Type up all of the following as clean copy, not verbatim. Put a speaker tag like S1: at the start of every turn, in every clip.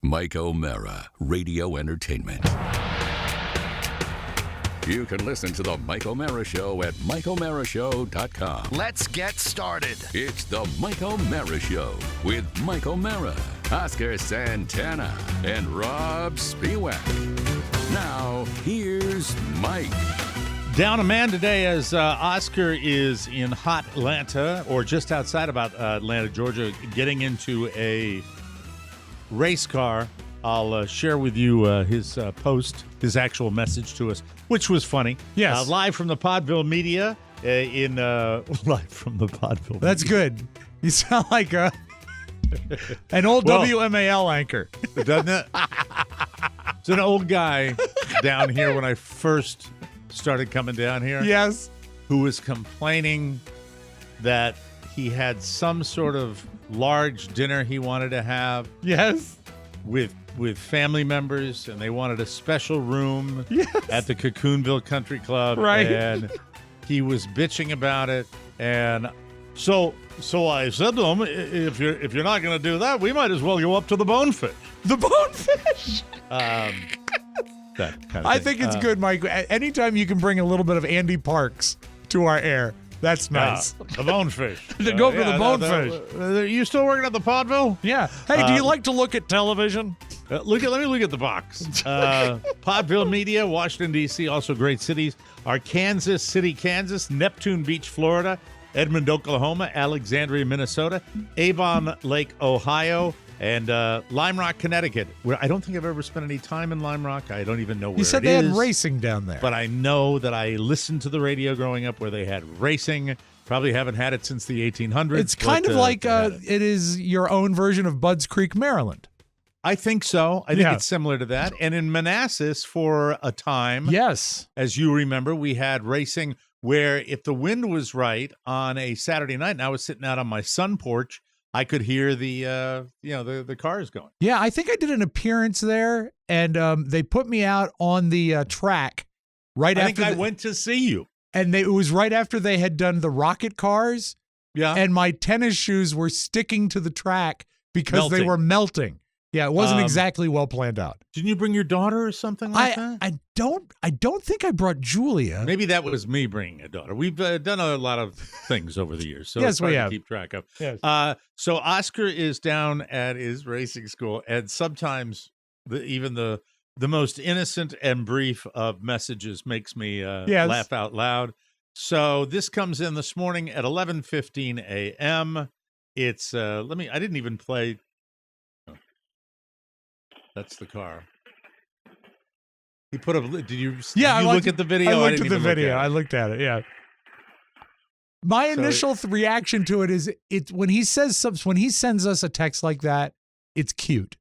S1: Mike O'Mara, Radio Entertainment. You can listen to the Mike O'Mara Show at MikeO'MaraShow.com.
S2: Let's get started.
S1: It's the Mike O'Mara Show with Mike O'Mara, Oscar Santana, and Robb Spiewak. Now, here's Mike.
S3: Down a man today as Oscar is in hot Atlanta, or just outside about Atlanta, Georgia, getting into a race car. I'll share with you his post, his actual message to us, which was funny.
S4: Yes.
S3: Live from the Podville Media live from the Podville.
S4: That's
S3: Media.
S4: good. You sound like an old WMAL anchor.
S3: Doesn't it? It's an old guy down here when I first started coming down here.
S4: Yes.
S3: Who was complaining that he had some sort of large dinner he wanted to have.
S4: Yes.
S3: With family members, and they wanted a special room at the Cocoonville Country Club.
S4: Right.
S3: And he was bitching about it. And so I said to him, if you're not going to do that, we might as well go up to the Bonefish.
S4: The Bonefish.
S3: That kind of
S4: I
S3: thing.
S4: think it's good, Mike. Anytime you can bring a little bit of Andy Parks to our air, that's nice.
S3: The Bonefish.
S4: To go for the Bonefish.
S3: You still working at the Podville?
S4: Yeah. Hey, do you like to look at television?
S3: Let me look at the box. Podville Media, Washington, D.C., also great cities, are Kansas City, Kansas, Neptune Beach, Florida, Edmond, Oklahoma, Alexandria, Minnesota, Avon Lake, Ohio, and Lime Rock, Connecticut, where I don't think I've ever spent any time in Lime Rock. I don't even know where it is.
S4: You said they had racing down there.
S3: But I know that I listened to the radio growing up where they had racing. Probably haven't had it since the 1800s.
S4: It's kind of like it is your own version of Budds Creek, Maryland.
S3: I think so. I think it's similar to that. And in Manassas, for a time,
S4: yes,
S3: as you remember, we had racing where if the wind was right on a Saturday night, and I was sitting out on my sun porch, I could hear the cars going.
S4: Yeah, I think I did an appearance there, and they put me out on the track right after.
S3: I went to see you,
S4: and it was right after they had done the rocket cars.
S3: Yeah,
S4: and my tennis shoes were sticking to the track because
S3: melting.
S4: They were melting. Yeah, it wasn't exactly well planned out.
S3: Didn't you bring your daughter or something like that?
S4: I don't think I brought Julia.
S3: Maybe that was me bringing a daughter. We've done a lot of things over the years, so
S4: yes,
S3: it's hard
S4: we
S3: to
S4: have.
S3: keep track of.
S4: Yes.
S3: So Oscar is down at his racing school, and sometimes even the most innocent and brief of messages makes me laugh out loud. So this comes in this morning at 11:15 a.m. It's I didn't even play. That's the car. He put a. Did you look at the video?
S4: I looked at the video. I looked at it. Yeah. My initial reaction to it is when he sends us a text like that, it's cute.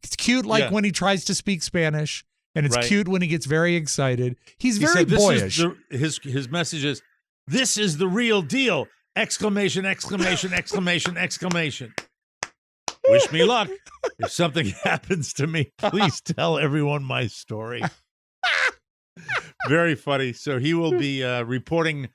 S4: It's cute when he tries to speak Spanish, and it's cute when he gets very excited. He's very boyish.
S3: His message is, "This is the real deal!" Exclamation! Exclamation! Exclamation! Exclamation! Wish me luck. If something happens to me, please tell everyone my story. Very funny. So he will be reporting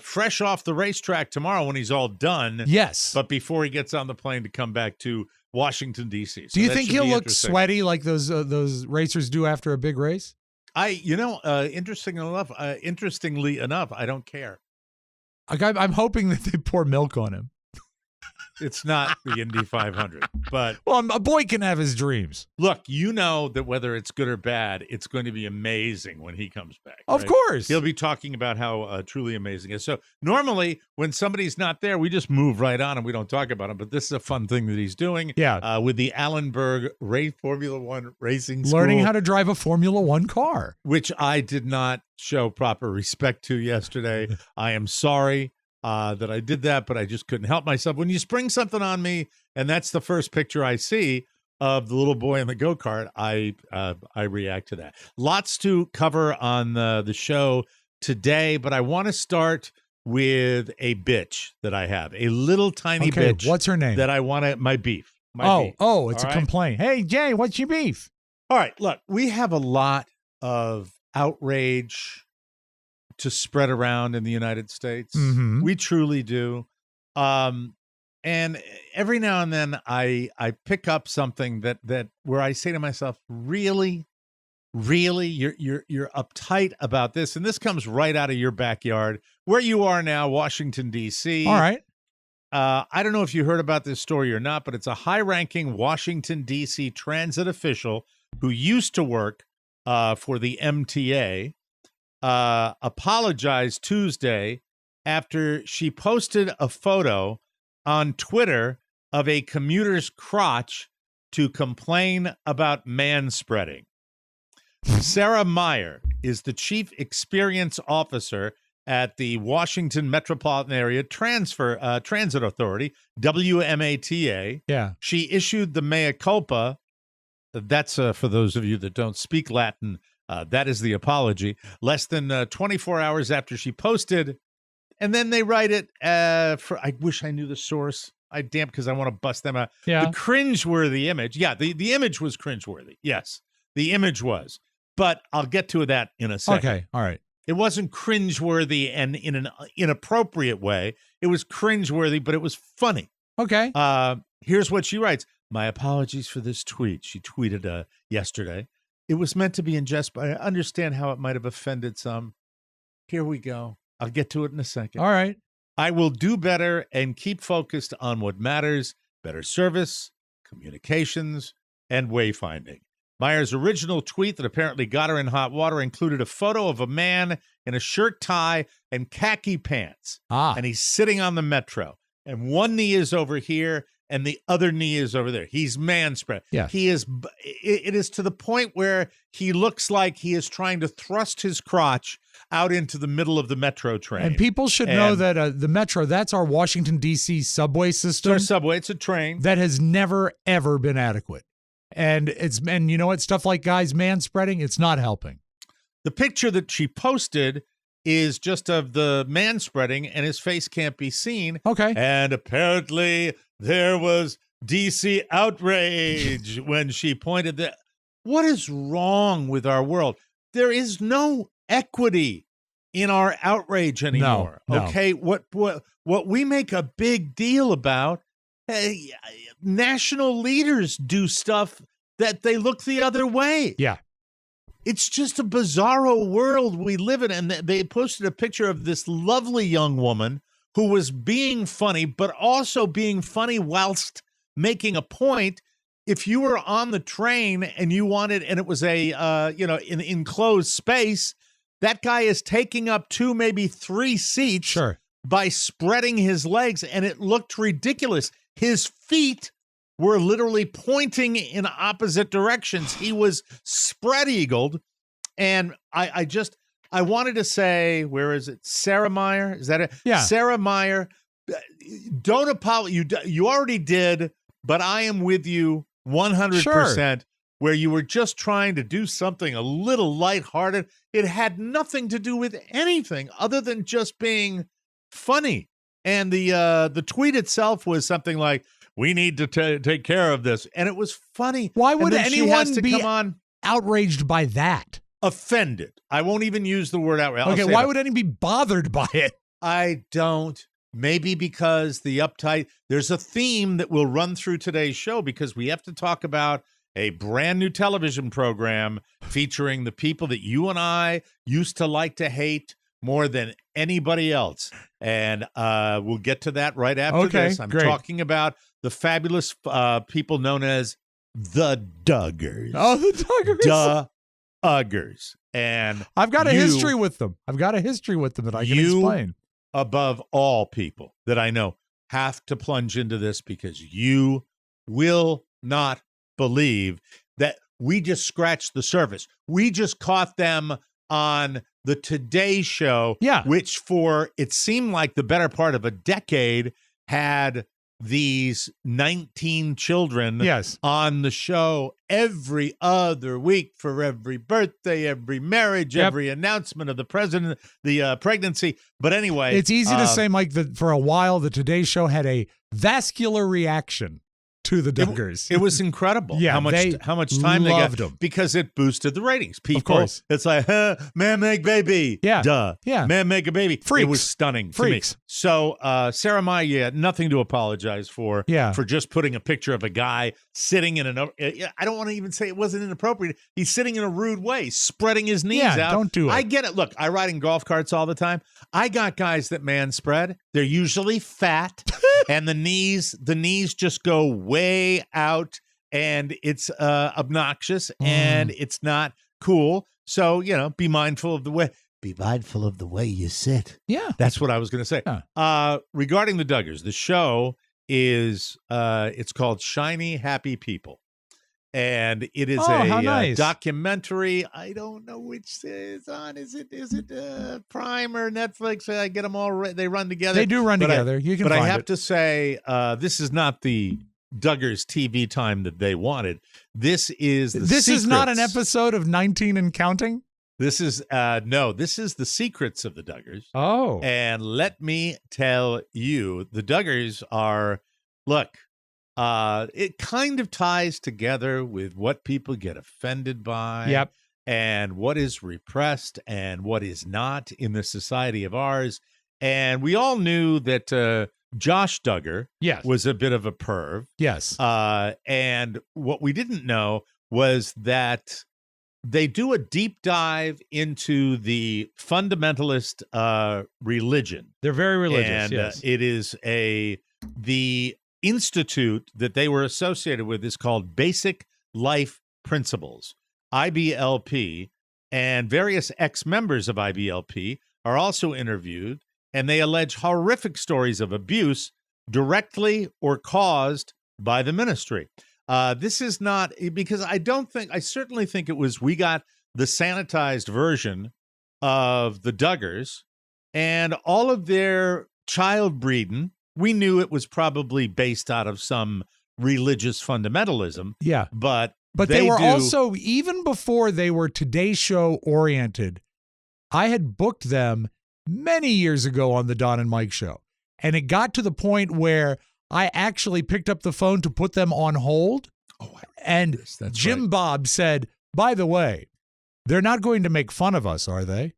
S3: fresh off the racetrack tomorrow when he's all done.
S4: Yes.
S3: But before he gets on the plane to come back to Washington, D.C. So
S4: do you think he'll look sweaty like those racers do after a big race?
S3: Interestingly enough, I don't care.
S4: I'm hoping that they pour milk on him.
S3: It's not the Indy 500, but
S4: a boy can have his dreams.
S3: Look, you know that whether it's good or bad, it's going to be amazing when he comes back.
S4: Of course,
S3: he'll be talking about how truly amazing it is. So normally, when somebody's not there, we just move right on and we don't talk about him. But this is a fun thing that he's doing.
S4: Yeah,
S3: with the Allenberg Formula One Racing School,
S4: learning how to drive a Formula One car,
S3: which I did not show proper respect to yesterday. I am sorry. That I did that, but I just couldn't help myself. When you spring something on me, and that's the first picture I see of the little boy in the go-kart, I react to that. Lots to cover on the show today, but I want to start with a bitch that I have, a little tiny bitch.
S4: What's her name?
S3: That I want to, my beef.
S4: It's a complaint. Hey, Jay, what's your beef?
S3: All right, look, we have a lot of outrage to spread around in the United States.
S4: Mm-hmm.
S3: We truly do. And every now and then I pick up something that where I say to myself, really, you're uptight about this, and this comes right out of your backyard, where you are now, Washington, D.C.
S4: All right.
S3: I don't know if you heard about this story or not, but it's a high-ranking Washington, D.C. transit official who used to work for the MTA, apologized Tuesday after she posted a photo on Twitter of a commuter's crotch to complain about manspreading. Sarah Meyer is the Chief Experience Officer at the Washington Metropolitan Area Transit Authority, WMATA.
S4: Yeah.
S3: She issued the mea culpa. That's for those of you that don't speak Latin. That is the apology. Less than 24 hours after she posted, and then they write it for. I wish I knew the source. Because I want to bust them out.
S4: Yeah.
S3: The cringeworthy image. Yeah, the image was cringeworthy. Yes, the image was. But I'll get to that in a second.
S4: Okay. All right.
S3: It wasn't cringeworthy and in an inappropriate way. It was cringeworthy, but it was funny.
S4: Okay.
S3: Here's what she writes. My apologies for this tweet. She tweeted yesterday. It was meant to be in jest, but I understand how it might have offended some. Here we go. I'll get to it in a second.
S4: All right.
S3: I will do better and keep focused on what matters, better service, communications, and wayfinding. Meyer's original tweet that apparently got her in hot water included a photo of a man in a shirt, tie, and khaki pants. And he's sitting on the metro. And one knee is over here, and the other knee is over there. He's manspread.
S4: Yeah.
S3: It is to the point where he looks like he is trying to thrust his crotch out into the middle of the metro train.
S4: And people should know that the metro, that's our Washington, D.C. subway system.
S3: It's our subway. It's a train.
S4: That has never, ever been adequate. And you know what? Stuff like guys manspreading, it's not helping.
S3: The picture that she posted is just of the manspreading, and his face can't be seen.
S4: Okay.
S3: And apparently there was DC outrage when she pointed that. What is wrong with our world? There is no equity in our outrage anymore.
S4: No.
S3: Okay. What we make a big deal about, national leaders do stuff that they look the other way.
S4: Yeah.
S3: It's just a bizarro world we live in. And they posted a picture of this lovely young woman who was being funny, but also being funny whilst making a point. If you were on the train and you wanted, and it was an enclosed space, that guy is taking up 2, maybe 3 seats.
S4: Sure. By
S3: spreading his legs, and it looked ridiculous. His feet were literally pointing in opposite directions. He was spread-eagled, and I wanted to say, where is it? Sarah Meyer? Is that it?
S4: Yeah.
S3: Sarah Meyer, don't apologize. You already did, but I am with you 100%.
S4: Sure.
S3: Where you were just trying to do something a little lighthearted. It had nothing to do with anything other than just being funny. And the tweet itself was something like, we need to take care of this. And it was funny.
S4: Why would anyone be
S3: come on,
S4: outraged by that?
S3: Offended. I won't even use the word outraged.
S4: Okay, why would anyone be bothered by it?
S3: I don't. Maybe because the uptight, there's a theme that will run through today's show because we have to talk about a brand new television program featuring the people that you and I used to like to hate more than anybody else. And we'll get to that right after this. I'm talking about the fabulous people known as the Duggars.
S4: Oh, the
S3: Duggars. And
S4: I've got a history with them. I've got a history with them that I can explain.
S3: Above all people that I know, have to plunge into this because you will not believe that we just scratched the surface. We just caught them on the Today Show, which for it seemed like the better part of a decade had these 19 children on the show every other week for every birthday, every marriage, every announcement of the president, the pregnancy. But anyway,
S4: it's easy to say, Mike, that for a while the Today Show had a vascular reaction to the Duggars.
S3: It was incredible.
S4: Yeah,
S3: how much time they
S4: loved
S3: got
S4: them.
S3: because it boosted the ratings. People,
S4: Of course.
S3: it's like, man, make baby.
S4: Yeah.
S3: Duh.
S4: Yeah.
S3: Man, make a baby.
S4: Freaks.
S3: It was stunning
S4: Freaks.
S3: to me. So, Sarah Mai, you had nothing to apologize for.
S4: Yeah.
S3: For just putting a picture of a guy sitting in I don't want to even say it wasn't inappropriate. He's sitting in a rude way, spreading his knees out.
S4: Don't do it.
S3: I get it. Look, I ride in golf carts all the time. I got guys that man spread. They're usually fat, and the knees just go way out, and it's obnoxious, and it's not cool. So, be mindful of the way. Be mindful of the way you sit.
S4: Yeah.
S3: That's what I was going to say.
S4: Yeah.
S3: Regarding the Duggars, the show is it's called Shiny Happy People. And it is
S4: nice.
S3: documentary. I don't know which is on. Is it Prime or Netflix? I get them all. They run together.
S4: They do run together. You can. But
S3: I have to say, this is not the Duggars TV time that they wanted. This is
S4: not an episode of 19 and Counting.
S3: This is This is the secrets of the Duggars.
S4: Oh,
S3: and let me tell you, the Duggars are it kind of ties together with what people get offended by.
S4: Yep.
S3: And what is repressed and what is not in the society of ours. And we all knew that Josh Duggar was a bit of a perv.
S4: Yes.
S3: And what we didn't know was that they do a deep dive into the fundamentalist religion.
S4: They're very religious.
S3: And
S4: yes.
S3: It is the institute that they were associated with is called Basic Life Principles, IBLP, and various ex-members of IBLP are also interviewed, and they allege horrific stories of abuse directly or caused by the ministry. This is not, because I certainly think we got the sanitized version of the Duggars, and all of their child breeding. We knew it was probably based out of some religious fundamentalism.
S4: Yeah.
S3: But
S4: they were also, even before they were Today Show oriented, I had booked them many years ago on the Don and Mike show. And it got to the point where I actually picked up the phone to put them on hold. And Jim Bob said, by the way, they're not going to make fun of us, are they?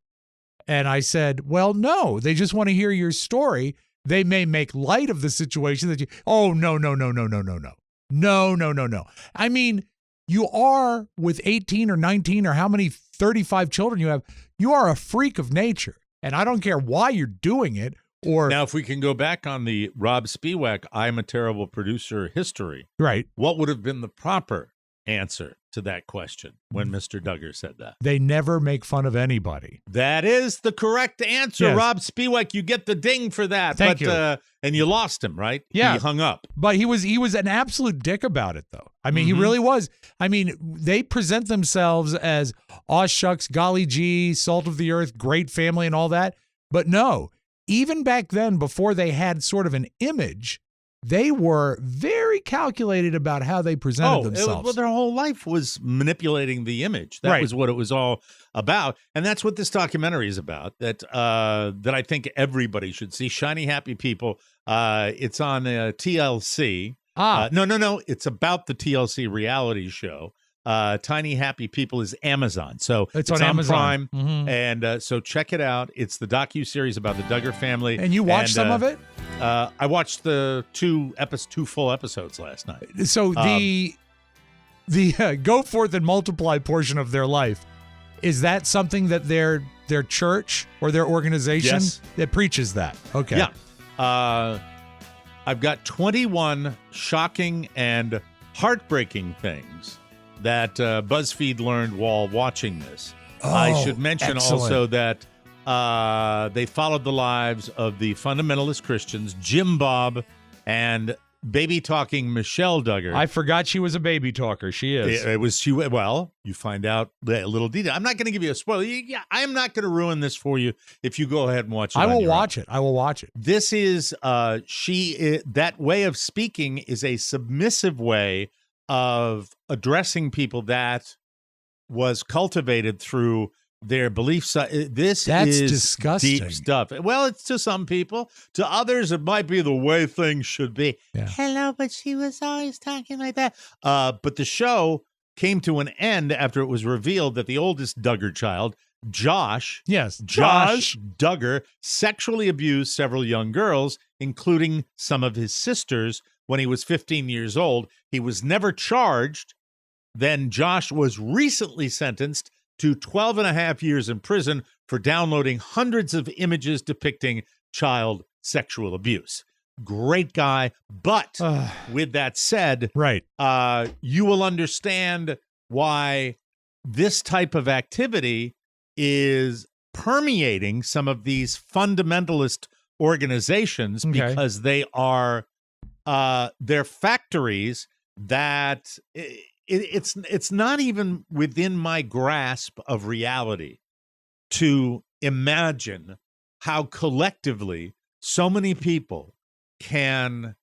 S4: And I said, well, no, they just want to hear your story. They may make light of the situation that no. I mean, you are with 18 or 19 or how many 35 children you have, you are a freak of nature. And I don't care why you're doing it. Or
S3: now, if we can go back on the Robb Spiewak, I'm a terrible producer history.
S4: Right.
S3: What would have been the proper answer to that question when Mr. Duggar said that?
S4: They never make fun of anybody.
S3: That is the correct answer,
S4: yes.
S3: Robb Spiewak. You get the ding for that.
S4: Thank you.
S3: And you lost him, right?
S4: Yeah.
S3: He hung up.
S4: But he was an absolute dick about it, though. I mean, he really was. I mean, they present themselves as aw shucks, golly gee, salt of the earth, great family and all that. But no, even back then, before they had sort of an image, they were very calculated about how they presented themselves.
S3: Their whole life was manipulating the image. That was what it was all about. And that's what this documentary is about, that I think everybody should see. Shiny Happy People. It's on TLC. No. It's about the TLC reality show. Tiny Happy People is Amazon. So
S4: it's on Amazon.
S3: Prime. And so check it out. It's the docuseries about the Duggar family.
S4: And you watched some of it?
S3: I watched the two full episodes last night.
S4: So the go forth and multiply portion of their life, is that something that their church or their organization that preaches that? Okay.
S3: Yeah. I've got 21 shocking and heartbreaking things that BuzzFeed learned while watching this. I should mention also that they followed the lives of the fundamentalist Christians, Jim Bob and baby talking Michelle Duggar.
S4: I forgot she was a baby talker. She is.
S3: Well, you find out a little detail. I'm not going to give you a spoiler. I'm not going to ruin this for you if you go ahead and watch it.
S4: I will watch it.
S3: This is that way of speaking is a submissive way of addressing people that was cultivated through their beliefs. This
S4: That's
S3: is
S4: disgusting.
S3: deep stuff. Well, it's to some people. To others, it might be the way things should be.
S4: Yeah.
S3: Hello, but she was always talking like that. But the show came to an end after it was revealed that the oldest Duggar child, Josh Duggar, sexually abused several young girls, including some of his sisters, when he was 15 years old. He was never charged. Then Josh was recently sentenced to 12 and a half years in prison for downloading hundreds of images depicting child sexual abuse. Great guy. But with that said,
S4: right,
S3: you will understand why this type of activity is permeating some of these fundamentalist organizations, because they are they're factories that it's not even within my grasp of reality to imagine how collectively so many people can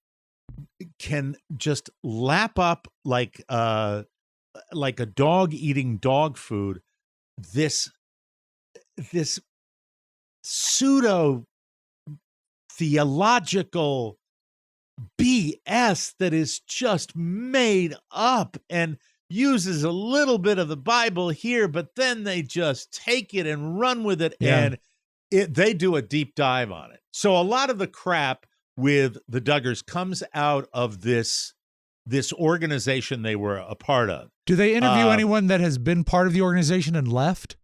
S3: just lap up like a dog eating dog food this pseudo theological BS that is just made up and uses a little bit of the Bible here, but then they just take it and run with it, and they do a deep dive on it. So a lot of the crap with the Duggars comes out of this organization they were a part of.
S4: Do they interview anyone that has been part of the organization and left?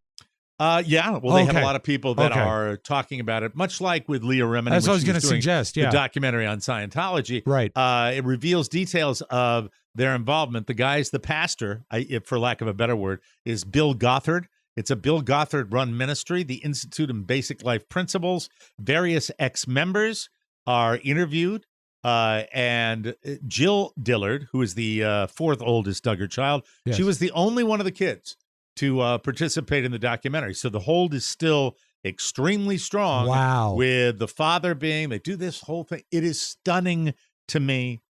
S3: Yeah. Well, they have a lot of people that are talking about it, much like with Leah Remini.
S4: That's what I was going to suggest.
S3: The documentary on Scientology.
S4: Right.
S3: It reveals details of their involvement. The guy's the pastor, for lack of a better word, is Bill Gothard. It's a Bill Gothard-run ministry, the Institute of Basic Life Principles. Various ex-members are interviewed. And Jill Dillard, who is the fourth oldest Duggar child, she was the only one of the kids to participate in the documentary. So the hold is still extremely strong.
S4: Wow.
S3: With the father being, they do this whole thing. It is stunning to me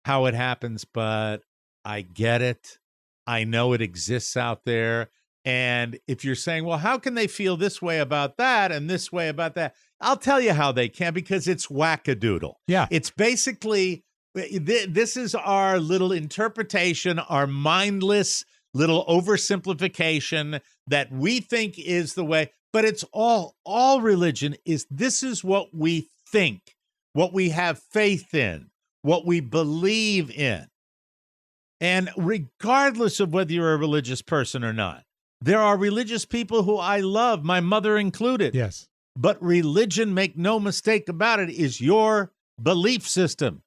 S3: how it happens, but I get it. I know it exists out there. And if you're saying, well, how can they feel this way about that and this way about that? I'll tell you how they can, because it's wackadoodle.
S4: Yeah.
S3: It's basically, this is our little interpretation, our mindless little oversimplification that we think is the way, but it's all religion is, this is what we think, what we have faith in, what we believe in. And regardless of whether you're a religious person or not, there are religious people who I love, my mother included.
S4: Yes.
S3: But religion, make no mistake about it, is your belief system.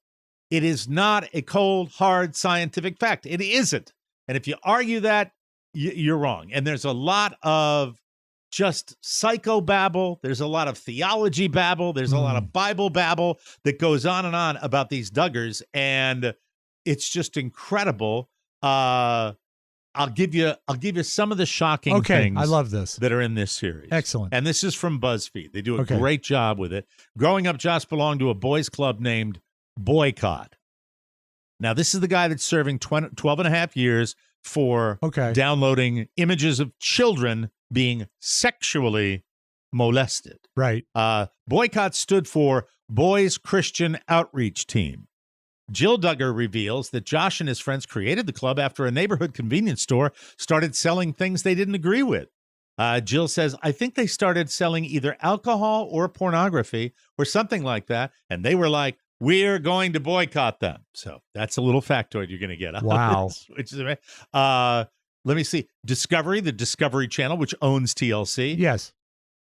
S3: It is not a cold, hard scientific fact. It isn't. And if you argue that, you're wrong. And there's a lot of just psychobabble. There's a lot of theology babble. There's a lot of Bible babble that goes on and on about these Duggars. And it's just incredible. I'll give you some of the shocking things.
S4: I love this.
S3: That are in this series.
S4: Excellent.
S3: And this is from BuzzFeed. They do a great job with it. Growing up, Josh belonged to a boys club named Boycott. Now, this is the guy that's serving 12 and a half years for downloading images of children being sexually molested.
S4: Right.
S3: Boycott stood for Boys Christian Outreach Team. Jill Duggar reveals that Josh and his friends created the club after a neighborhood convenience store started selling things they didn't agree with. Jill says, I think they started selling either alcohol or pornography or something like that. And they were like, we're going to boycott them. So that's a little factoid you're going to get out of this, which is, let me see. Discovery, the Discovery Channel, which owns TLC.
S4: Yes.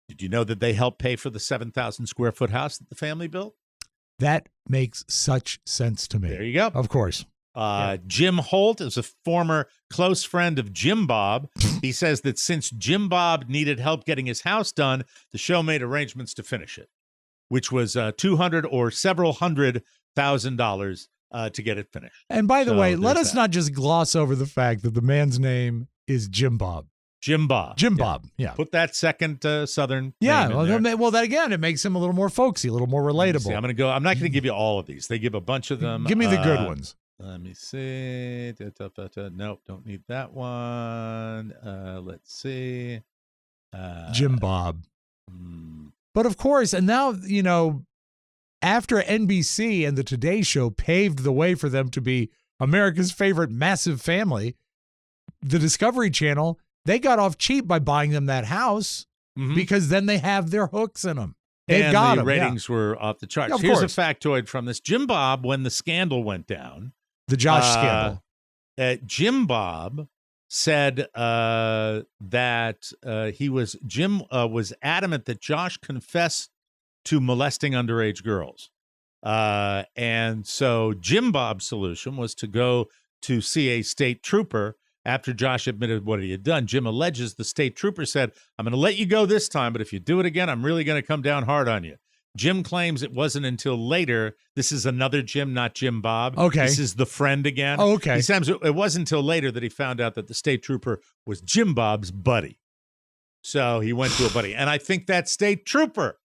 S3: Did you know that they helped pay for the 7,000 square foot house that the family built?
S4: That makes such sense to me.
S3: There you go.
S4: Of course.
S3: Jim Holt is a former close friend of Jim Bob. He says that since Jim Bob needed help getting his house done, the show made arrangements to finish it, which was $200,000 or several $100,000 to get it finished.
S4: And by the way, let us not just gloss over the fact that the man's name is Jim Bob.
S3: Jim Bob.
S4: Jim Bob. Yeah.
S3: Put that second Southern.
S4: Yeah.
S3: Name in there.
S4: Well, that again, it makes him a little more folksy, a little more relatable.
S3: See, I'm not going to give you all of these. They give a bunch of them.
S4: Give me the good ones.
S3: Let me see. Nope, don't need that one. Let's see.
S4: Jim Bob.
S3: Hmm.
S4: But of course, and now, after NBC and the Today Show paved the way for them to be America's favorite massive family, the Discovery Channel, they got off cheap by buying them that house because then they have their hooks in them. They've got
S3: the
S4: them,
S3: ratings were off the charts.
S4: Yeah, of
S3: Here's
S4: course.
S3: a factoid from this. Jim Bob, when the scandal went down,
S4: The Josh scandal.
S3: Jim Bob said that Jim was adamant that Josh confessed to molesting underage girls. And so Jim Bob's solution was to go to see a state trooper after Josh admitted what he had done. Jim alleges the state trooper said, "I'm going to let you go this time, but if you do it again, I'm really going to come down hard on you." Jim claims it wasn't until later. This is another Jim, not Jim Bob.
S4: Okay.
S3: This is the friend again.
S4: Oh, okay.
S3: He says it wasn't until later that he found out that the state trooper was Jim Bob's buddy. So he went to a buddy. And I think that state trooper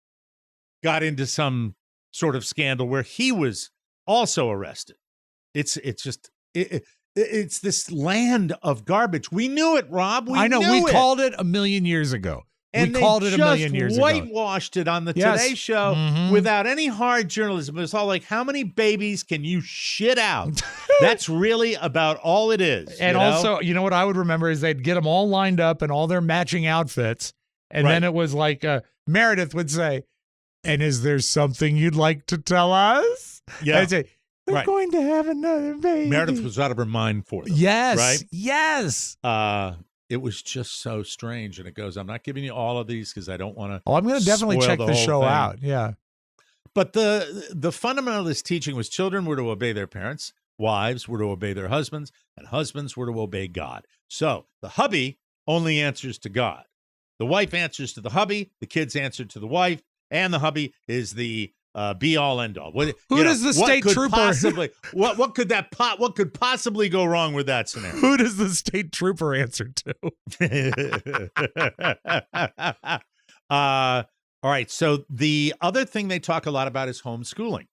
S3: got into some sort of scandal where he was also arrested. It's this land of garbage. We knew it, Rob.
S4: I know. We called it a million years ago.
S3: And
S4: we called it a million years ago.
S3: whitewashed it on the Today Show without any hard journalism. It was all like, how many babies can you shit out? That's really about all it is.
S4: And also, you know what I would remember is they'd get them all lined up in all their matching outfits. And then it was like Meredith would say, "And is there something you'd like to tell us?"
S3: Yeah.
S4: I'd say, "We're going to have another baby."
S3: Meredith was out of her mind for them.
S4: Yes.
S3: Right?
S4: Yes.
S3: It was just so strange. And it goes, I'm not giving you all of these because I don't want to.
S4: Oh, I'm going to definitely check the
S3: whole
S4: show
S3: thing.
S4: out. Yeah.
S3: But the fundamentalist teaching was children were to obey their parents, wives were to obey their husbands, and husbands were to obey God. So the hubby only answers to God. The wife answers to the hubby, the kids answer to the wife, and the hubby is the be all end all.
S4: Who does the state trooper?
S3: What could possibly go wrong with that scenario?
S4: Who does the state trooper answer to?
S3: All right. So the other thing they talk a lot about is homeschooling.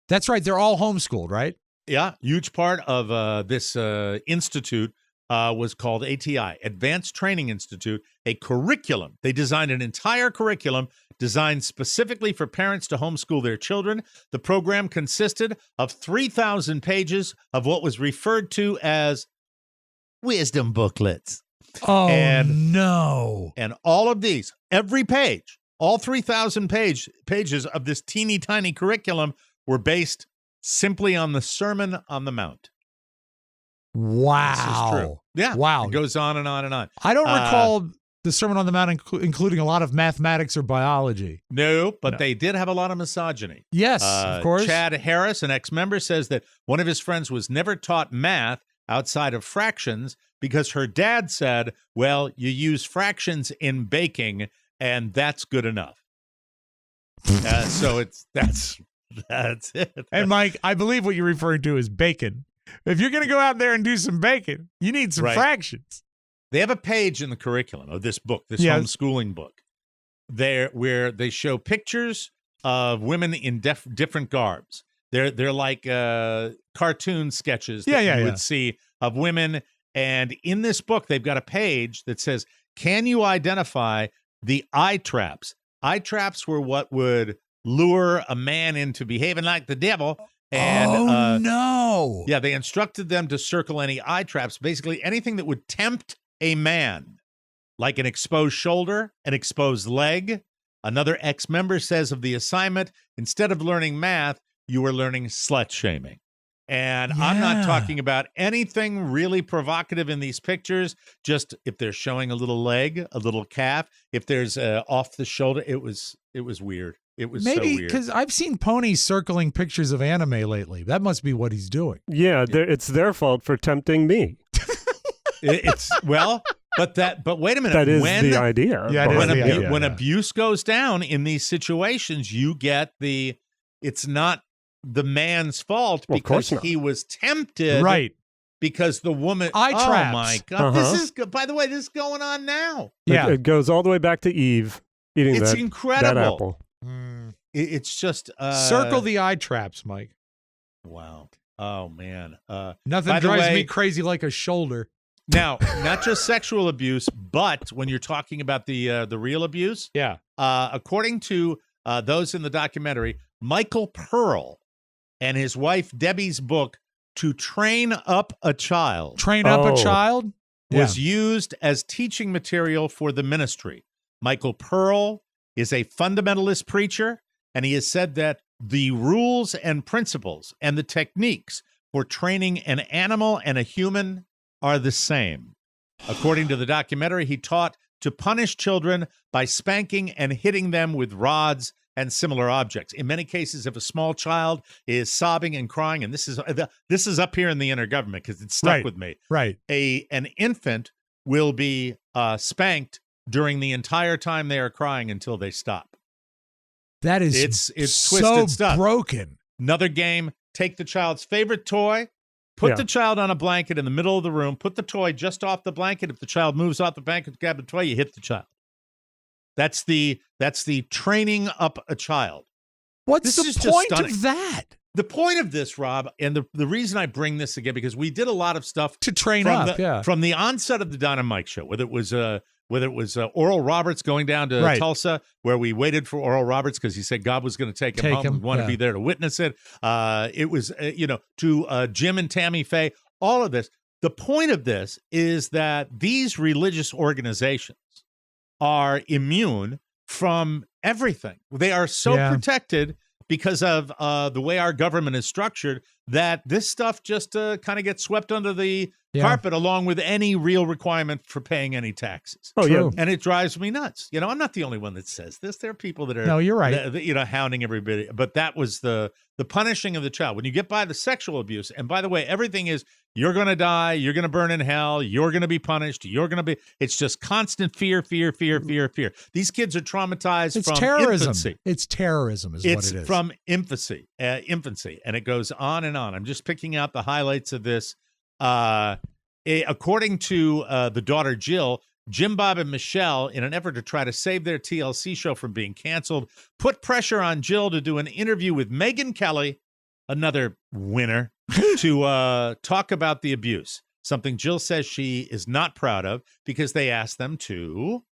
S4: That's right. They're all homeschooled, right?
S3: Yeah. Huge part of this institute was called ATI, Advanced Training Institute, a curriculum. They designed an entire curriculum designed specifically for parents to homeschool their children. The program consisted of 3,000 pages of what was referred to as wisdom booklets.
S4: Oh, no.
S3: And all of these, every page, all 3,000 pages of this teeny tiny curriculum were based simply on the Sermon on the Mount.
S4: Wow.
S3: This is true. Yeah.
S4: Wow.
S3: It goes on and on and on.
S4: I don't recall the Sermon on the Mount including a lot of mathematics or biology.
S3: No, but they did have a lot of misogyny.
S4: Yes, of course.
S3: Chad Harris, an ex-member, says that one of his friends was never taught math outside of fractions because her dad said, well, you use fractions in baking, and that's good enough. So that's it.
S4: And Mike, I believe what you're referring to is bacon. If you're going to go out there and do some bacon, you need some fractions.
S3: They have a page in the curriculum of this book, this homeschooling book, there where they show pictures of women in different garbs. They're like cartoon sketches that you would see of women. And in this book, they've got a page that says, can you identify the eye traps? Eye traps were what would lure a man into behaving like the devil. And,
S4: no.
S3: Yeah, they instructed them to circle any eye traps, basically anything that would tempt a man, like an exposed shoulder, an exposed leg. Another ex-member says of the assignment, instead of learning math, you were learning slut shaming. And I'm not talking about anything really provocative in these pictures. Just if they're showing a little leg, a little calf, if there's off the shoulder, it was weird. It was
S4: maybe
S3: so weird.
S4: Because I've seen ponies circling pictures of anime lately. That must be what he's doing.
S2: Yeah, it's their fault for tempting me.
S3: But wait a minute.
S2: That is the idea.
S4: Yeah,
S3: when abuse goes down in these situations, you get it's not the man's fault because he was tempted.
S4: Right.
S3: Because the woman.
S4: Eye traps.
S3: Oh my God. This is, by the way, this is going on now.
S4: Yeah.
S2: It goes all the way back to Eve eating
S3: It's
S2: that
S3: incredible.
S2: apple.
S3: It's just.
S4: Circle the eye traps, Mike.
S3: Wow. Oh, man.
S4: Nothing drives me crazy like a shoulder.
S3: Now, not just sexual abuse, but when you're talking about the real abuse, according to those in the documentary, Michael Pearl and his wife Debbie's book, To Train Up a Child, was used as teaching material for the ministry. Michael Pearl is a fundamentalist preacher, and he has said that the rules and principles and the techniques for training an animal and a human are the same. According to the documentary, he taught to punish children by spanking and hitting them with rods and similar objects. In many cases, if a small child is sobbing and crying, and this is up here in the intergovernment because it's stuck with me.
S4: Right.
S3: An infant will be spanked during the entire time they are crying until they stop.
S4: That is
S3: it's
S4: so
S3: twisted stuff.
S4: Broken.
S3: Another game, take the child's favorite toy, put the child on a blanket in the middle of the room, put the toy just off the blanket. If the child moves off the blanket, grab the toy, you hit the child. That's the training up a child.
S4: What's the point of that?
S3: The point of this, Rob, and the reason I bring this again, because we did a lot of stuff
S4: to train up
S3: from the onset of the Don and Mike show, whether it was Oral Roberts going down to Tulsa, where we waited for Oral Roberts because he said God was going to take him home. We wanted to be there to witness it. It was, to Jim and Tammy Faye, all of this. The point of this is that these religious organizations are immune from everything. They are so protected because of the way our government is structured that this stuff just kind of gets swept under the carpet along with any real requirement for paying any taxes.
S2: Oh, yeah.
S3: And it drives me nuts. I'm not the only one that says this. There are people that are,
S4: no, you're right.
S3: Hounding everybody. But that was the punishing of the child. When you get by the sexual abuse, and by the way, everything is, you're going to die, you're going to burn in hell, you're going to be punished, it's just constant fear, fear, fear, fear, fear. These kids are traumatized from
S4: terrorism.
S3: Infancy.
S4: It's terrorism is what it is.
S3: It's from infancy, and it goes on and on. I'm just picking out the highlights of this. According to the daughter Jill, Jim Bob and Michelle, in an effort to try to save their TLC show from being canceled, put pressure on Jill to do an interview with Megyn Kelly, another winner, to talk about the abuse, something Jill says she is not proud of because they asked them to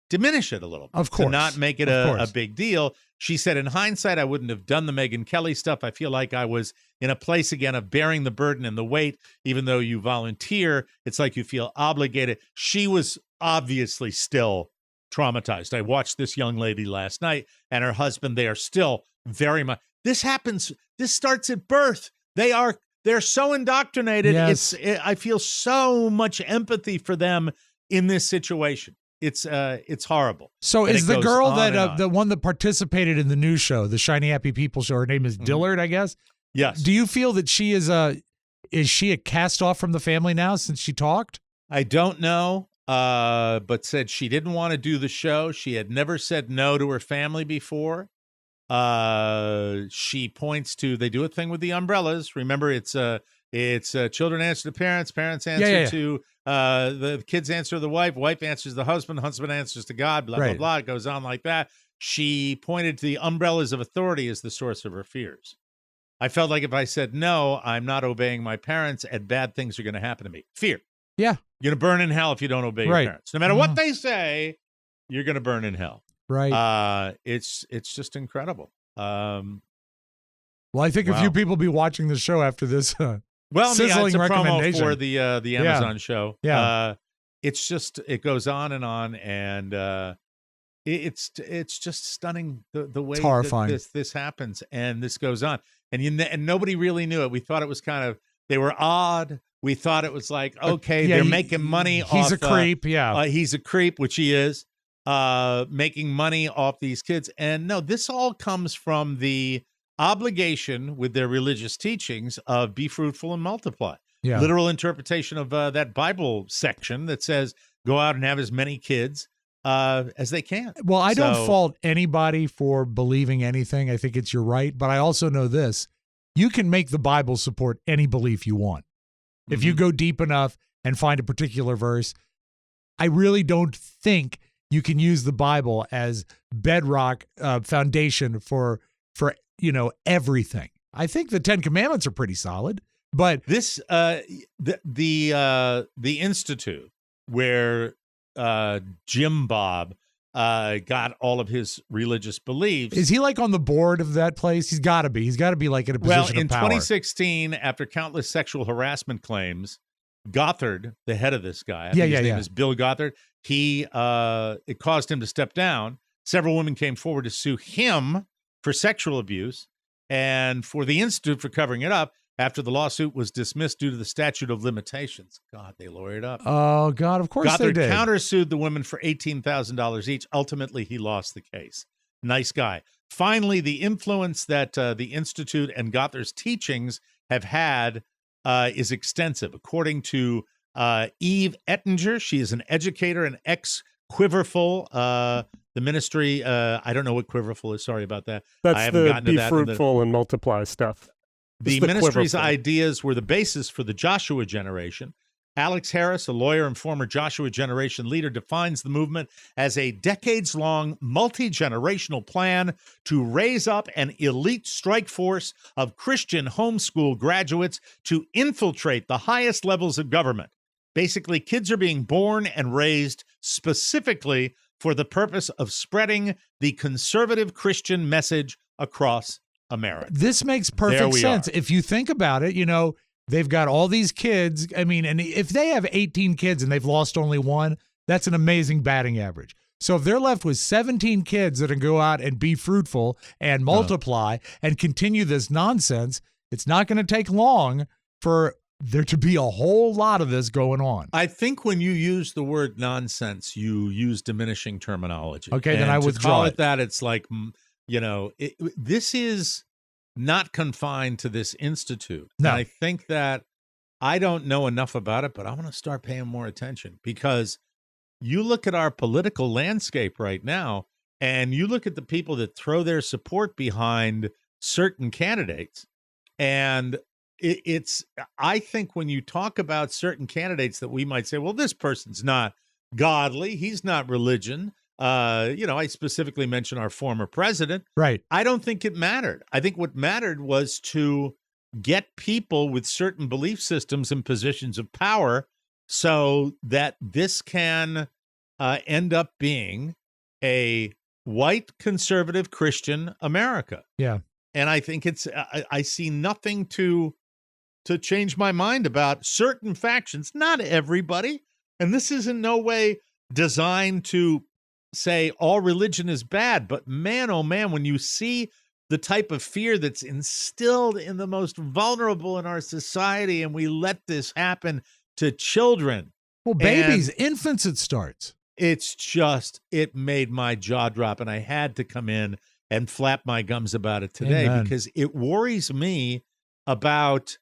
S3: diminish it a little bit,
S4: of course,
S3: to not make it a big deal. She said, in hindsight, I wouldn't have done the Megyn Kelly stuff. I feel like I was in a place again of bearing the burden and the weight. Even though you volunteer, it's like you feel obligated. She was obviously still traumatized. I watched this young lady last night and her husband. They are still very much. This happens. This starts at birth. They're so indoctrinated.
S4: Yes.
S3: I feel so much empathy for them in this situation. It's horrible.
S4: So is the girl that the one that participated in the news show, the Shiny Happy People show, her name is Dillard, I guess?
S3: Yes.
S4: Do you feel that she is she a cast off from the family now since she talked?
S3: I don't know, but said she didn't want to do the show. She had never said no to her family before. She points to, they do a thing with the umbrellas. Remember, it's children answer to parents, parents answer to the kids answer to the wife answers to the husband answers to God, blah, blah, blah. It goes on like that. She pointed to the umbrellas of authority as the source of her fears. I felt like if I said no, I'm not obeying my parents and bad things are going to happen to me. Fear.
S4: Yeah.
S3: You're going to burn in hell if you don't obey your parents. No matter what they say, you're going to burn in hell.
S4: Right.
S3: It's just incredible.
S4: Well, I think a few people will be watching the show after this.
S3: Sizzling
S4: it's a
S3: promo for the Amazon show.
S4: Yeah.
S3: It's just, it goes on, and it's just stunning the way that this happens, and this goes on, and nobody really knew it. We thought it was kind of, they were odd. We thought it was like, okay, they're making money off.
S4: He's a creep.
S3: He's a creep, which he is. Making money off these kids, and no, this all comes from the obligation with their religious teachings of be fruitful and multiply.
S4: Yeah.
S3: Literal interpretation of that Bible section that says go out and have as many kids as they can.
S4: Well, I don't fault anybody for believing anything. I think it's your right, but I also know this. You can make the Bible support any belief you want. Mm-hmm. If you go deep enough and find a particular verse, I really don't think you can use the Bible as bedrock foundation for everything. I think the 10 Commandments are pretty solid. But
S3: this the Institute where Jim Bob got all of his religious beliefs.
S4: is he like on the board of that place? He's got to be. He's got to be like in a position
S3: in
S4: of power.
S3: 2016, after countless sexual harassment claims, Gothard, the head of this guy, his name is Bill Gothard, it caused him to step down. Several women came forward to sue him for sexual abuse and for the Institute for covering it up after the lawsuit was dismissed due to the statute of limitations. God, they lawyered up.
S4: Oh, God, of course
S3: Gothard
S4: they did.
S3: countersued the women for $18,000 each. Ultimately, he lost the case. Nice guy. Finally, the influence that the Institute and Gothard's teachings have had is extensive. According to Eve Ettinger, she is an educator and ex-Quiverful. The ministry, I don't know what Quiverful is. Sorry about that.
S2: That's
S3: I haven't
S2: the
S3: gotten to
S2: be
S3: that.
S2: fruitful and multiply stuff.
S3: The
S2: It's
S3: ministry's
S2: Quiverful.
S3: ideas were the basis for the Joshua generation. Alex Harris, a lawyer and former Joshua generation leader, defines the movement as a decades-long, multi-generational plan to raise up an elite strike force of Christian homeschool graduates to infiltrate the highest levels of government. Basically, kids are being born and raised specifically for the purpose of spreading the conservative Christian message across America.
S4: This makes
S3: There
S4: perfect
S3: we
S4: sense.
S3: are.
S4: If you think about it, they've got all these kids. I mean, and if they have 18 kids and they've lost only one, that's an amazing batting average. So if they're left with 17 kids that can go out and be fruitful and multiply and continue this nonsense, it's not going to take long for there to be a whole lot of this going on.
S3: I think when you use the word nonsense, you use diminishing terminology.
S4: Okay, then
S3: And
S4: I
S3: to
S4: withdraw
S3: call
S4: it.
S3: it that. It's like, this is not confined to this institute.
S4: No.
S3: And I think that I don't know enough about it, but I want to start paying more attention because you look at our political landscape right now, and you look at the people that throw their support behind certain candidates, and I think when you talk about certain candidates that we might say, well, this person's not godly, he's not religion. I specifically mentioned our former president.
S4: Right.
S3: I don't think it mattered. I think what mattered was to get people with certain belief systems in positions of power so that this can end up being a white conservative Christian America.
S4: Yeah.
S3: And I think I see nothing to change my mind about certain factions, not everybody. And this is in no way designed to say all religion is bad. But man, oh man, when you see the type of fear that's instilled in the most vulnerable in our society, and we let this happen to children.
S4: Well, babies, infants, it starts.
S3: It made my jaw drop, and I had to come in and flap my gums about it today.
S4: Amen.
S3: Because it worries me about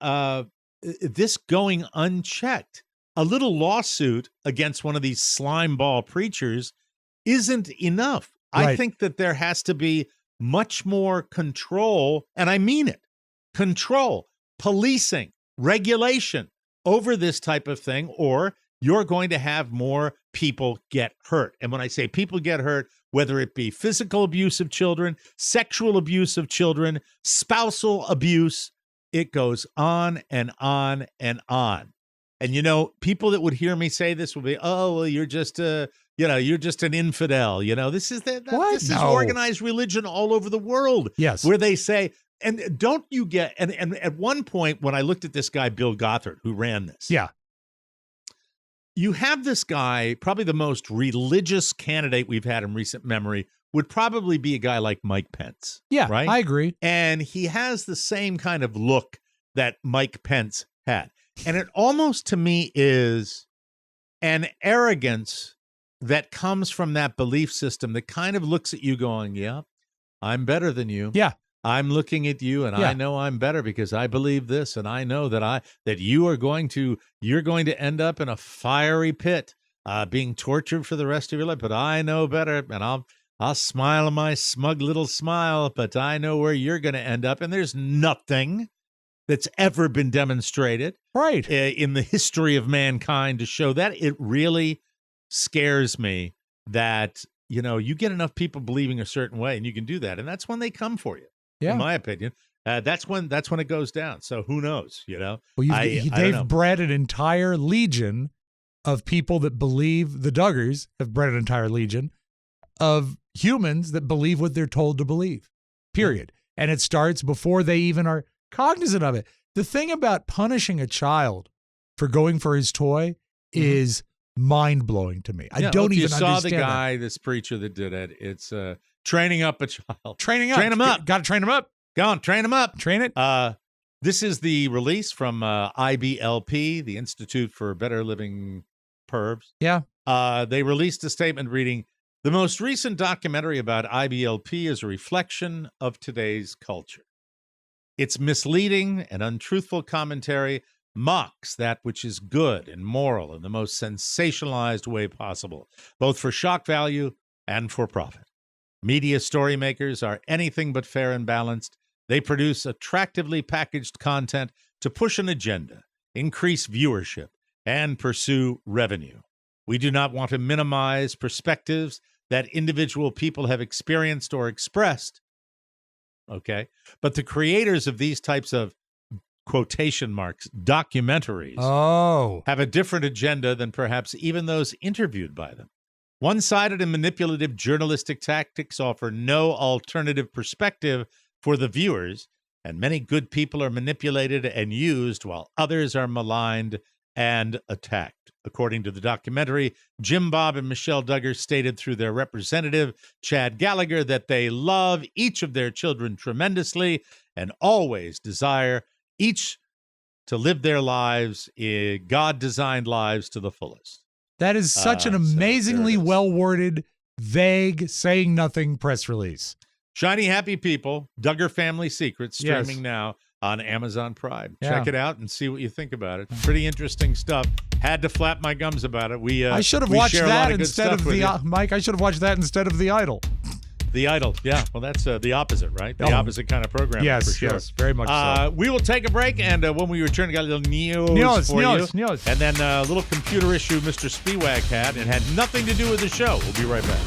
S3: this going unchecked. A little lawsuit against one of these slimeball preachers isn't enough.
S4: Right.
S3: I think that there has to be much more control, and I mean it, control, policing, regulation over this type of thing, or you're going to have more people get hurt. And when I say people get hurt, whether it be physical abuse of children, sexual abuse of children, spousal abuse, it goes on and on and on. And, people that would hear me say this will be, oh, well, you're just you're just an infidel. This is
S4: What?
S3: is
S4: No.
S3: organized religion all over the world.
S4: Yes.
S3: Where they say, and don't you get, and at one point when I looked at this guy, Bill Gothard, who ran this.
S4: Yeah.
S3: You have this guy, probably the most religious candidate we've had in recent memory, would probably be a guy like Mike Pence.
S4: Yeah,
S3: right?
S4: I agree.
S3: And he has the same kind of look that Mike Pence had. And it almost to me is an arrogance that comes from that belief system that kind of looks at you going, yeah, I'm better than you.
S4: Yeah.
S3: I'm looking at you and
S4: Yeah.
S3: I know I'm better because I believe this, and I know that you're going to end up in a fiery pit, being tortured for the rest of your life, but I know better, and I'll smile my smug little smile, but I know where you're going to end up. And there's nothing that's ever been demonstrated
S4: Right.
S3: in the history of mankind to show that. It really scares me that, you get enough people believing a certain way, and you can do that. And that's when they come for you,
S4: Yeah.
S3: in my opinion. that's when it goes down. So who knows? You know,
S4: Well,
S3: I don't know.
S4: they've bred an entire legion of people that believe. The Duggars have bred an entire legion of humans that believe what they're told to believe. Period. And it starts before they even are cognizant of it. The thing about punishing a child for going for his toy is mind-blowing to me. I don't even understand. You saw
S3: the guy, this preacher that did it. It's training up a child.
S4: Train him up. Got to train him up.
S3: Go on, train him up.
S4: Train it.
S3: This is the release from IBLP, the Institute for Better Living Pervs.
S4: Yeah.
S3: They released a statement reading, "The most recent documentary about IBLP is a reflection of today's culture. Its misleading and untruthful commentary mocks that which is good and moral in the most sensationalized way possible, both for shock value and for profit. Media story makers are anything but fair and balanced. They produce attractively packaged content to push an agenda, increase viewership, and pursue revenue. We do not want to minimize perspectives that individual people have experienced or expressed. Okay. But the creators of these types of quotation marks documentaries have a different agenda than perhaps even those interviewed by them. One-sided and manipulative journalistic tactics offer no alternative perspective for the viewers, and many good people are manipulated and used while others are maligned and attacked. According to the documentary, Jim Bob and Michelle Duggars stated through their representative, Chad Gallagher, that they love each of their children tremendously and always desire each to live their lives, God-designed lives, to the fullest."
S4: That is such an amazingly well-worded, vague, saying nothing press release.
S3: Shiny Happy People, Duggar Family Secrets, streaming now on Amazon Prime. Check it out and see what you think about it. Pretty interesting stuff. Had to flap my gums about it.
S4: I should have watched that instead of the Mike. I should have watched that instead of The Idol.
S3: The Idol, yeah. Well, that's the opposite, right? The opposite kind of program.
S4: Yes,
S3: for sure.
S4: Yes, very much so.
S3: We will take a break, and when we return, we got a little news for you.
S4: News.
S3: And then a little computer issue Mr. Spiewak had, and had nothing to do with the show. We'll be right back.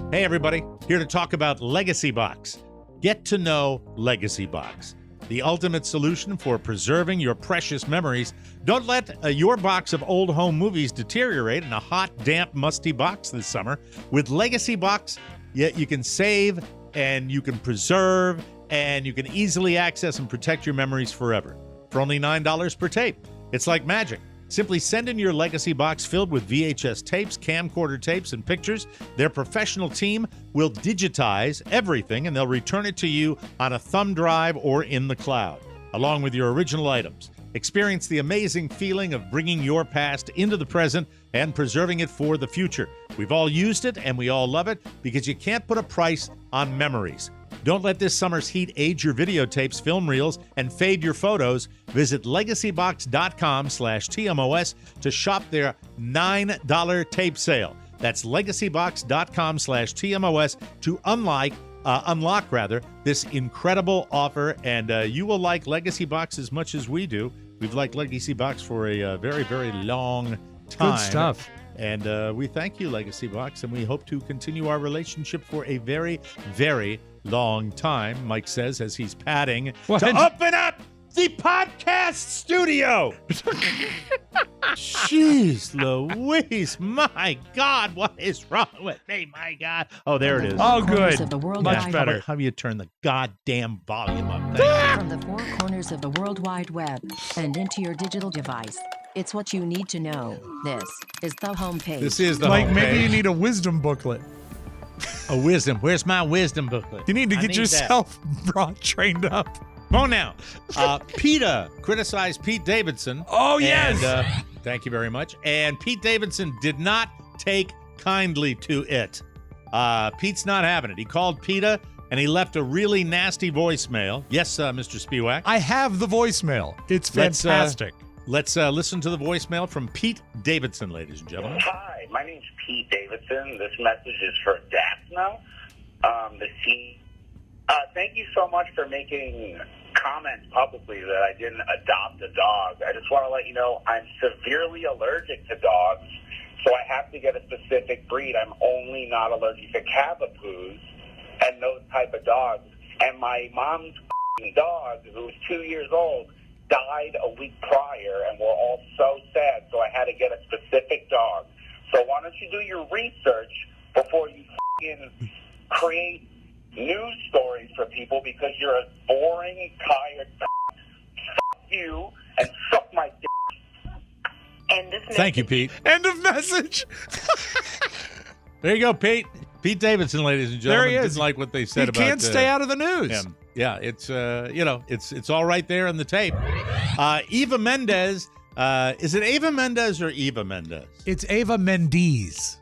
S3: Hey, everybody. Here to talk about Legacy Box. Get to know Legacy Box, the ultimate solution for preserving your precious memories. Don't let your box of old home movies deteriorate in a hot, damp, musty box this summer. With Legacy Box, you can save and you can preserve and you can easily access and protect your memories forever for only $9 per tape. It's like magic. Simply send in your Legacy Box filled with VHS tapes, camcorder tapes, and pictures. Their professional team will digitize everything, and they'll return it to you on a thumb drive or in the cloud, along with your original items. Experience the amazing feeling of bringing your past into the present and preserving it for the future. We've all used it, and we all love it because you can't put a price on memories. Don't let this summer's heat age your videotapes, film reels, and fade your photos. Visit legacybox.com/TMOS to shop their $9 tape sale. That's legacybox.com/TMOS to unlock this incredible offer. And you will like Legacy Box as much as we do. We've liked Legacy Box for a very, very long time.
S4: Good stuff.
S3: And we thank you, Legacy Box, and we hope to continue our relationship for a very, very long time, Mike says, as he's padding to open up the podcast studio. Jeez Louise, my God, what is wrong with me, my God? Oh, there it is.
S4: Oh, good.
S3: Much better. How do you turn the goddamn volume up?
S5: From the four corners of the World Wide Web and into your digital device. It's what you need to know. This is the homepage.
S3: This is the
S4: Like,
S3: homepage.
S4: maybe you need a wisdom booklet.
S3: A wisdom. Where's my wisdom booklet?
S4: You need to get yourself trained up.
S3: Come on now. PETA criticized Pete Davidson.
S4: Oh, yes.
S3: And, thank you very much. And Pete Davidson did not take kindly to it. Pete's not having it. He called PETA, and he left a really nasty voicemail. Yes, Mr. Spiewak.
S4: I have the voicemail. It's fantastic.
S3: Let's listen to the voicemail from Pete Davidson, ladies and gentlemen.
S6: Hi, my name's Pete Davidson. This message is for Daphne. Thank you so much for making comments publicly that I didn't adopt a dog. I just want to let you know I'm severely allergic to dogs, so I have to get a specific breed. I'm only not allergic to Cavapoos, and those type of dogs. And my mom's dog, who was 2 years old, died a week prior, and we're all so sad, so I had to get a specific dog. So why don't you do your research before you create news stories for people, because you're a boring, tired fuck you, and suck my dick.
S5: End of
S3: Thank you, Pete.
S4: End of message.
S3: There you go, Pete. Pete Davidson, ladies and gentlemen.
S4: There he is.
S3: Didn't like what they said
S4: He
S3: about
S4: can't stay out of the news.
S3: him. Yeah, it's it's all right there in the tape. Eva Mendes. Is it Ava Mendes or Eva Mendes?
S4: It's Ava Mendes.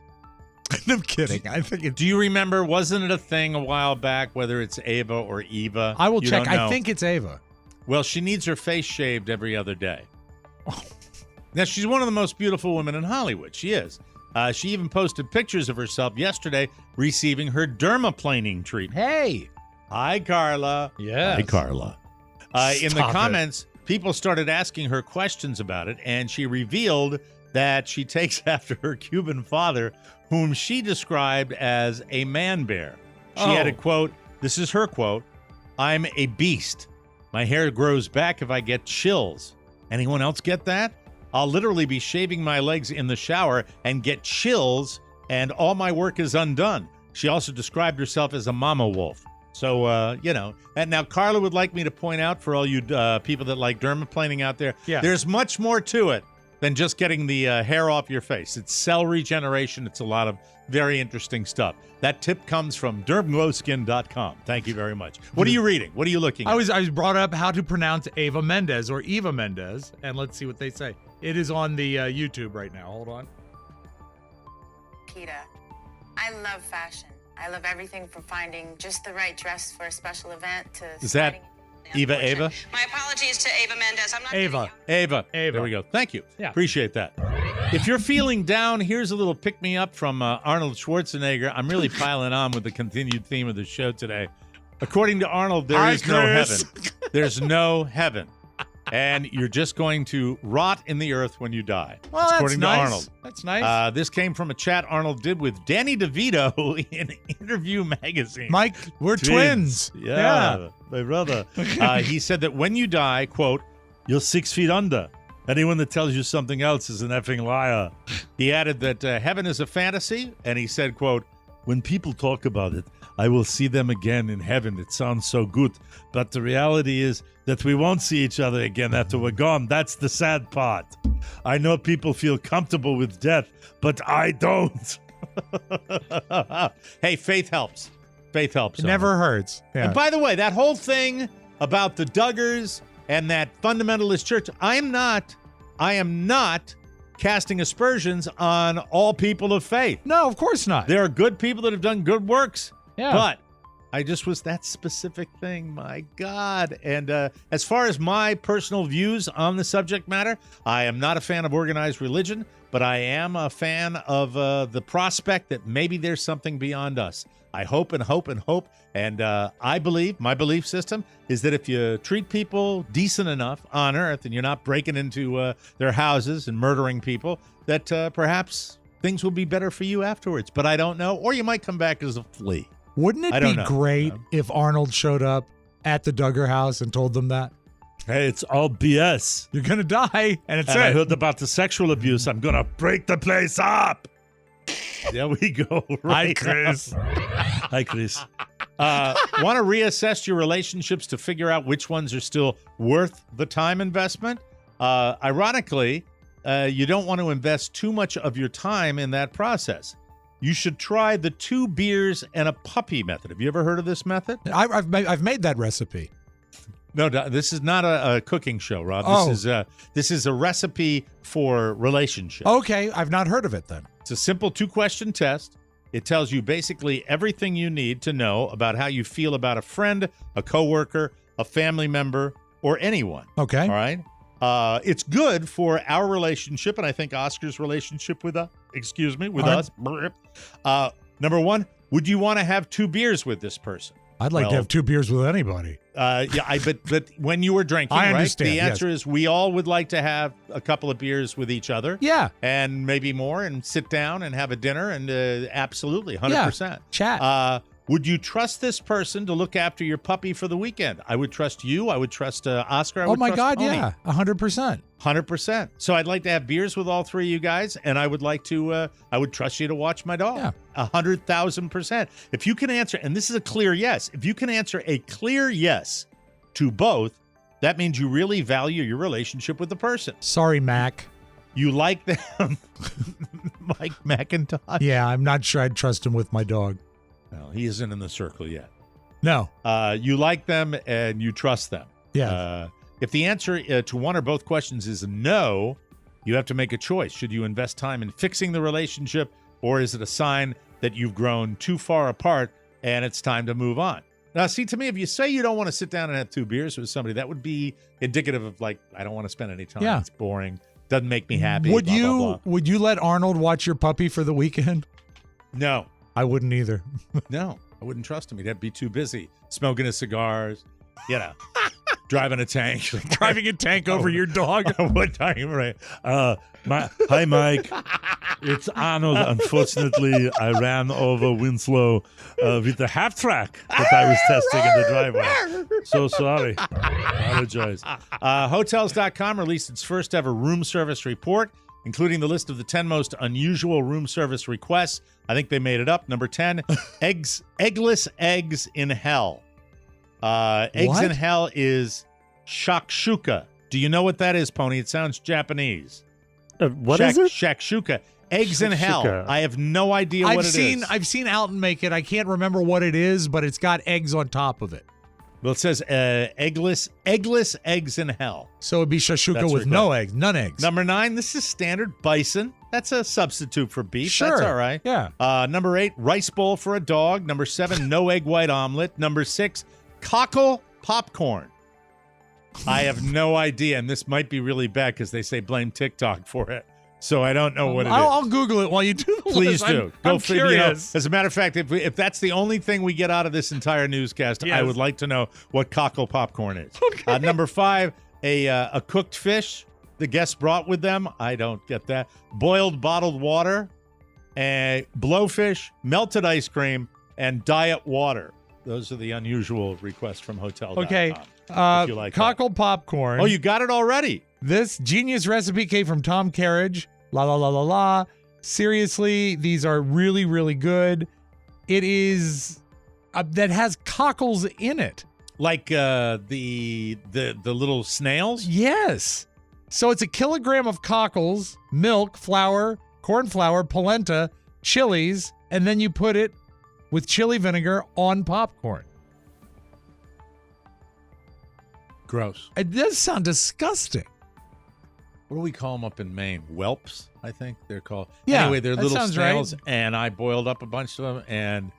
S4: I'm kidding. I think
S3: Do you remember? Wasn't it a thing a while back? Whether it's Ava or Eva?
S4: I will
S3: You
S4: check.
S3: don't know.
S4: I think it's Ava.
S3: Well, she needs her face shaved every other day. Now, she's one of the most beautiful women in Hollywood. She is. She even posted pictures of herself yesterday receiving her dermaplaning treatment.
S4: Hey.
S3: Hi, Carla.
S4: Yes.
S3: Hi, Carla. In the
S4: Stop it.
S3: comments, people started asking her questions about it, and she revealed that she takes after her Cuban father, whom she described as a man bear. She added, quote, this is her quote, "I'm a beast. My hair grows back if I get chills. Anyone else get that? I'll literally be shaving my legs in the shower and get chills, and all my work is undone." She also described herself as a mama wolf. So, and now Carla would like me to point out for all you people that like dermaplaning out there, there's much more to it than just getting the hair off your face. It's cell regeneration. It's a lot of very interesting stuff. That tip comes from dermglowskin.com. Thank you very much. What are you reading? What are you looking at?
S4: I was brought up how to pronounce Ava Mendes or Eva Mendes, and let's see what they say. It is on the YouTube right now. Hold on.
S7: PETA. I love fashion. I love everything from finding just the right dress for a special event to
S3: Is that
S7: starting-
S3: Eva?
S8: My apologies to Ava Mendes. I'm not
S4: Ava.
S3: Ava.
S4: Ava.
S3: There we go. Thank you.
S4: Yeah.
S3: Appreciate that. If you're feeling down, here's a little pick-me-up from Arnold Schwarzenegger. I'm really piling on with the continued theme of the show today. According to Arnold, there is no heaven. There's no heaven. And you're just going to rot in the earth when you die.
S4: Well,
S3: That's
S4: that's
S3: according
S4: nice.
S3: to Arnold.
S4: That's nice.
S3: This came from a chat Arnold did with Danny DeVito in Interview Magazine.
S4: Mike, we're twins.
S3: Yeah, my brother. He said that when you die, quote, "you're 6 feet under. Anyone that tells you something else is an effing liar." He added that heaven is a fantasy, and he said, quote, "when people talk about it, I will see them again in heaven. It sounds so good. But the reality is that we won't see each other again after we're gone. That's the sad part. I know people feel comfortable with death, but I don't." Hey, faith helps. Faith helps.
S4: It never hurts. Yeah.
S3: And by the way, that whole thing about the Duggars and that fundamentalist church, I am not casting aspersions on all people of faith.
S4: No, of course not.
S3: There are good people that have done good works.
S4: Yeah.
S3: But I just was that specific thing. My God. And as far as my personal views on the subject matter, I am not a fan of organized religion, but I am a fan of the prospect that maybe there's something beyond us. I hope and hope and hope. And I believe, my belief system is that if you treat people decent enough on earth and you're not breaking into their houses and murdering people, that perhaps things will be better for you afterwards. But I don't know. Or you might come back as a flea.
S4: Wouldn't
S3: I
S4: it
S3: don't
S4: be
S3: know.
S4: great if Arnold showed up at the Duggar house and told them that?
S3: Hey, it's all BS.
S4: You're going to die, and it's
S3: And I
S4: it.
S3: heard about the sexual abuse. I'm going to break the place up. There we go.
S4: Hi,
S3: Right
S4: Chris.
S3: now. Hi, Chris. Want to reassess your relationships to figure out which ones are still worth the time investment? Ironically, you don't want to invest too much of your time in that process. You should try the 2 beers and a puppy method. Have you ever heard of this method?
S4: I've made that recipe.
S3: No, this is not a cooking show, Rob.
S4: Oh.
S3: This is a recipe for relationships.
S4: Okay, I've not heard of it then.
S3: It's a simple 2-question test. It tells you basically everything you need to know about how you feel about a friend, a coworker, a family member, or anyone.
S4: Okay.
S3: All right. It's good for our relationship, and I think Oscar's relationship with us. Number 1, would you want to have 2 beers with this person?
S4: I'd like to
S3: Well,
S4: have 2 beers with anybody.
S3: But when you were drinking,
S4: I
S3: right?
S4: understand,
S3: The answer is we all would like to have a couple of beers with each other.
S4: Yeah.
S3: And maybe more, and sit down and have a dinner, and absolutely, 100%.
S4: Chat.
S3: Would you trust this person to look after your puppy for the weekend? I would trust you. I would trust Oscar. I would trust Pony.
S4: Yeah, 100%.
S3: 100%. So I'd like to have beers with all three of you guys, and I would like to, I would trust you to watch my dog.
S4: Yeah.
S3: 100,000%. If you can answer, and this is a clear yes, if you can answer a clear yes to both, that means you really value your relationship with the person.
S4: Sorry, Mac.
S3: You like them. Mike McIntosh.
S4: Yeah, I'm not sure I'd trust him with my dog.
S3: No, he isn't in the circle yet.
S4: No.
S3: You like them and you trust them.
S4: Yeah.
S3: If the answer to one or both questions is no, you have to make a choice. Should you invest time in fixing the relationship, or is it a sign that you've grown too far apart and it's time to move on? Now, see, to me, if you say you don't want to sit down and have 2 beers with somebody, that would be indicative of, like, I don't want to spend any time.
S4: Yeah.
S3: It's boring. Doesn't make me happy.
S4: Would
S3: blah, blah, blah.
S4: Would you let Arnold watch your puppy for the weekend?
S3: No.
S4: I wouldn't either.
S3: No, I wouldn't trust him. He'd have to be too busy smoking his cigars, driving a tank.
S4: Driving a tank over your dog.
S3: What time, right?
S9: Hi, Mike. It's Arnold. Unfortunately, I ran over Winslow with the half track that I was testing in the driveway. So sorry. I apologize.
S3: Hotels.com released its first ever room service report, including the list of the 10 most unusual room service requests. I think they made it up. Number 10, eggless eggs in hell. Eggs in hell is shakshuka. Do you know what that is, Pony? It sounds Japanese.
S2: What is it?
S3: Shakshuka. Eggs in hell.
S2: Shakshuka.
S3: I have no idea what it is.
S4: I've seen Alton make it. I can't remember what it is, but it's got eggs on top of it.
S3: Well, it says eggless eggs in hell.
S4: So it'd be shashuka
S3: That's
S4: with no eggs, none eggs.
S3: Number 9, this is standard bison. That's a substitute for beef.
S4: Sure.
S3: That's all right.
S4: Yeah.
S3: Number 8, rice bowl for a dog. Number 7, no egg white omelet. Number 6, cockle popcorn. I have no idea, and this might be really bad because they say blame TikTok for it. So I don't know what it is.
S4: I'll Google it while you do the
S3: Please
S4: list.
S3: do.
S4: I'm curious.
S3: As a matter of fact, if that's the only thing we get out of this entire newscast, I
S4: Yes.
S3: would like to know what cockle popcorn is. Okay. Number 5, a cooked fish the guests brought with them. I don't get that. Boiled bottled water, blowfish, melted ice cream, and diet water. Those are the unusual requests from Hotels.com.
S4: Okay.
S3: If you like
S4: Cockle popcorn.
S3: Oh, you got it already.
S4: This genius recipe came from Tom Carriage. La la la la la. Seriously, these are really, really good. It is that has cockles in it.
S3: Like the little snails?
S4: Yes. So it's 1 kilogram of cockles, milk, flour, corn flour, polenta, chilies, and then you put it with chili vinegar on popcorn.
S3: Gross.
S4: It does sound disgusting.
S3: What do we call them up in Maine? Whelps, I think they're called.
S4: Yeah,
S3: Anyway, they're
S4: that
S3: little
S4: sounds
S3: snails,
S4: right.
S3: and I boiled up a bunch of them, and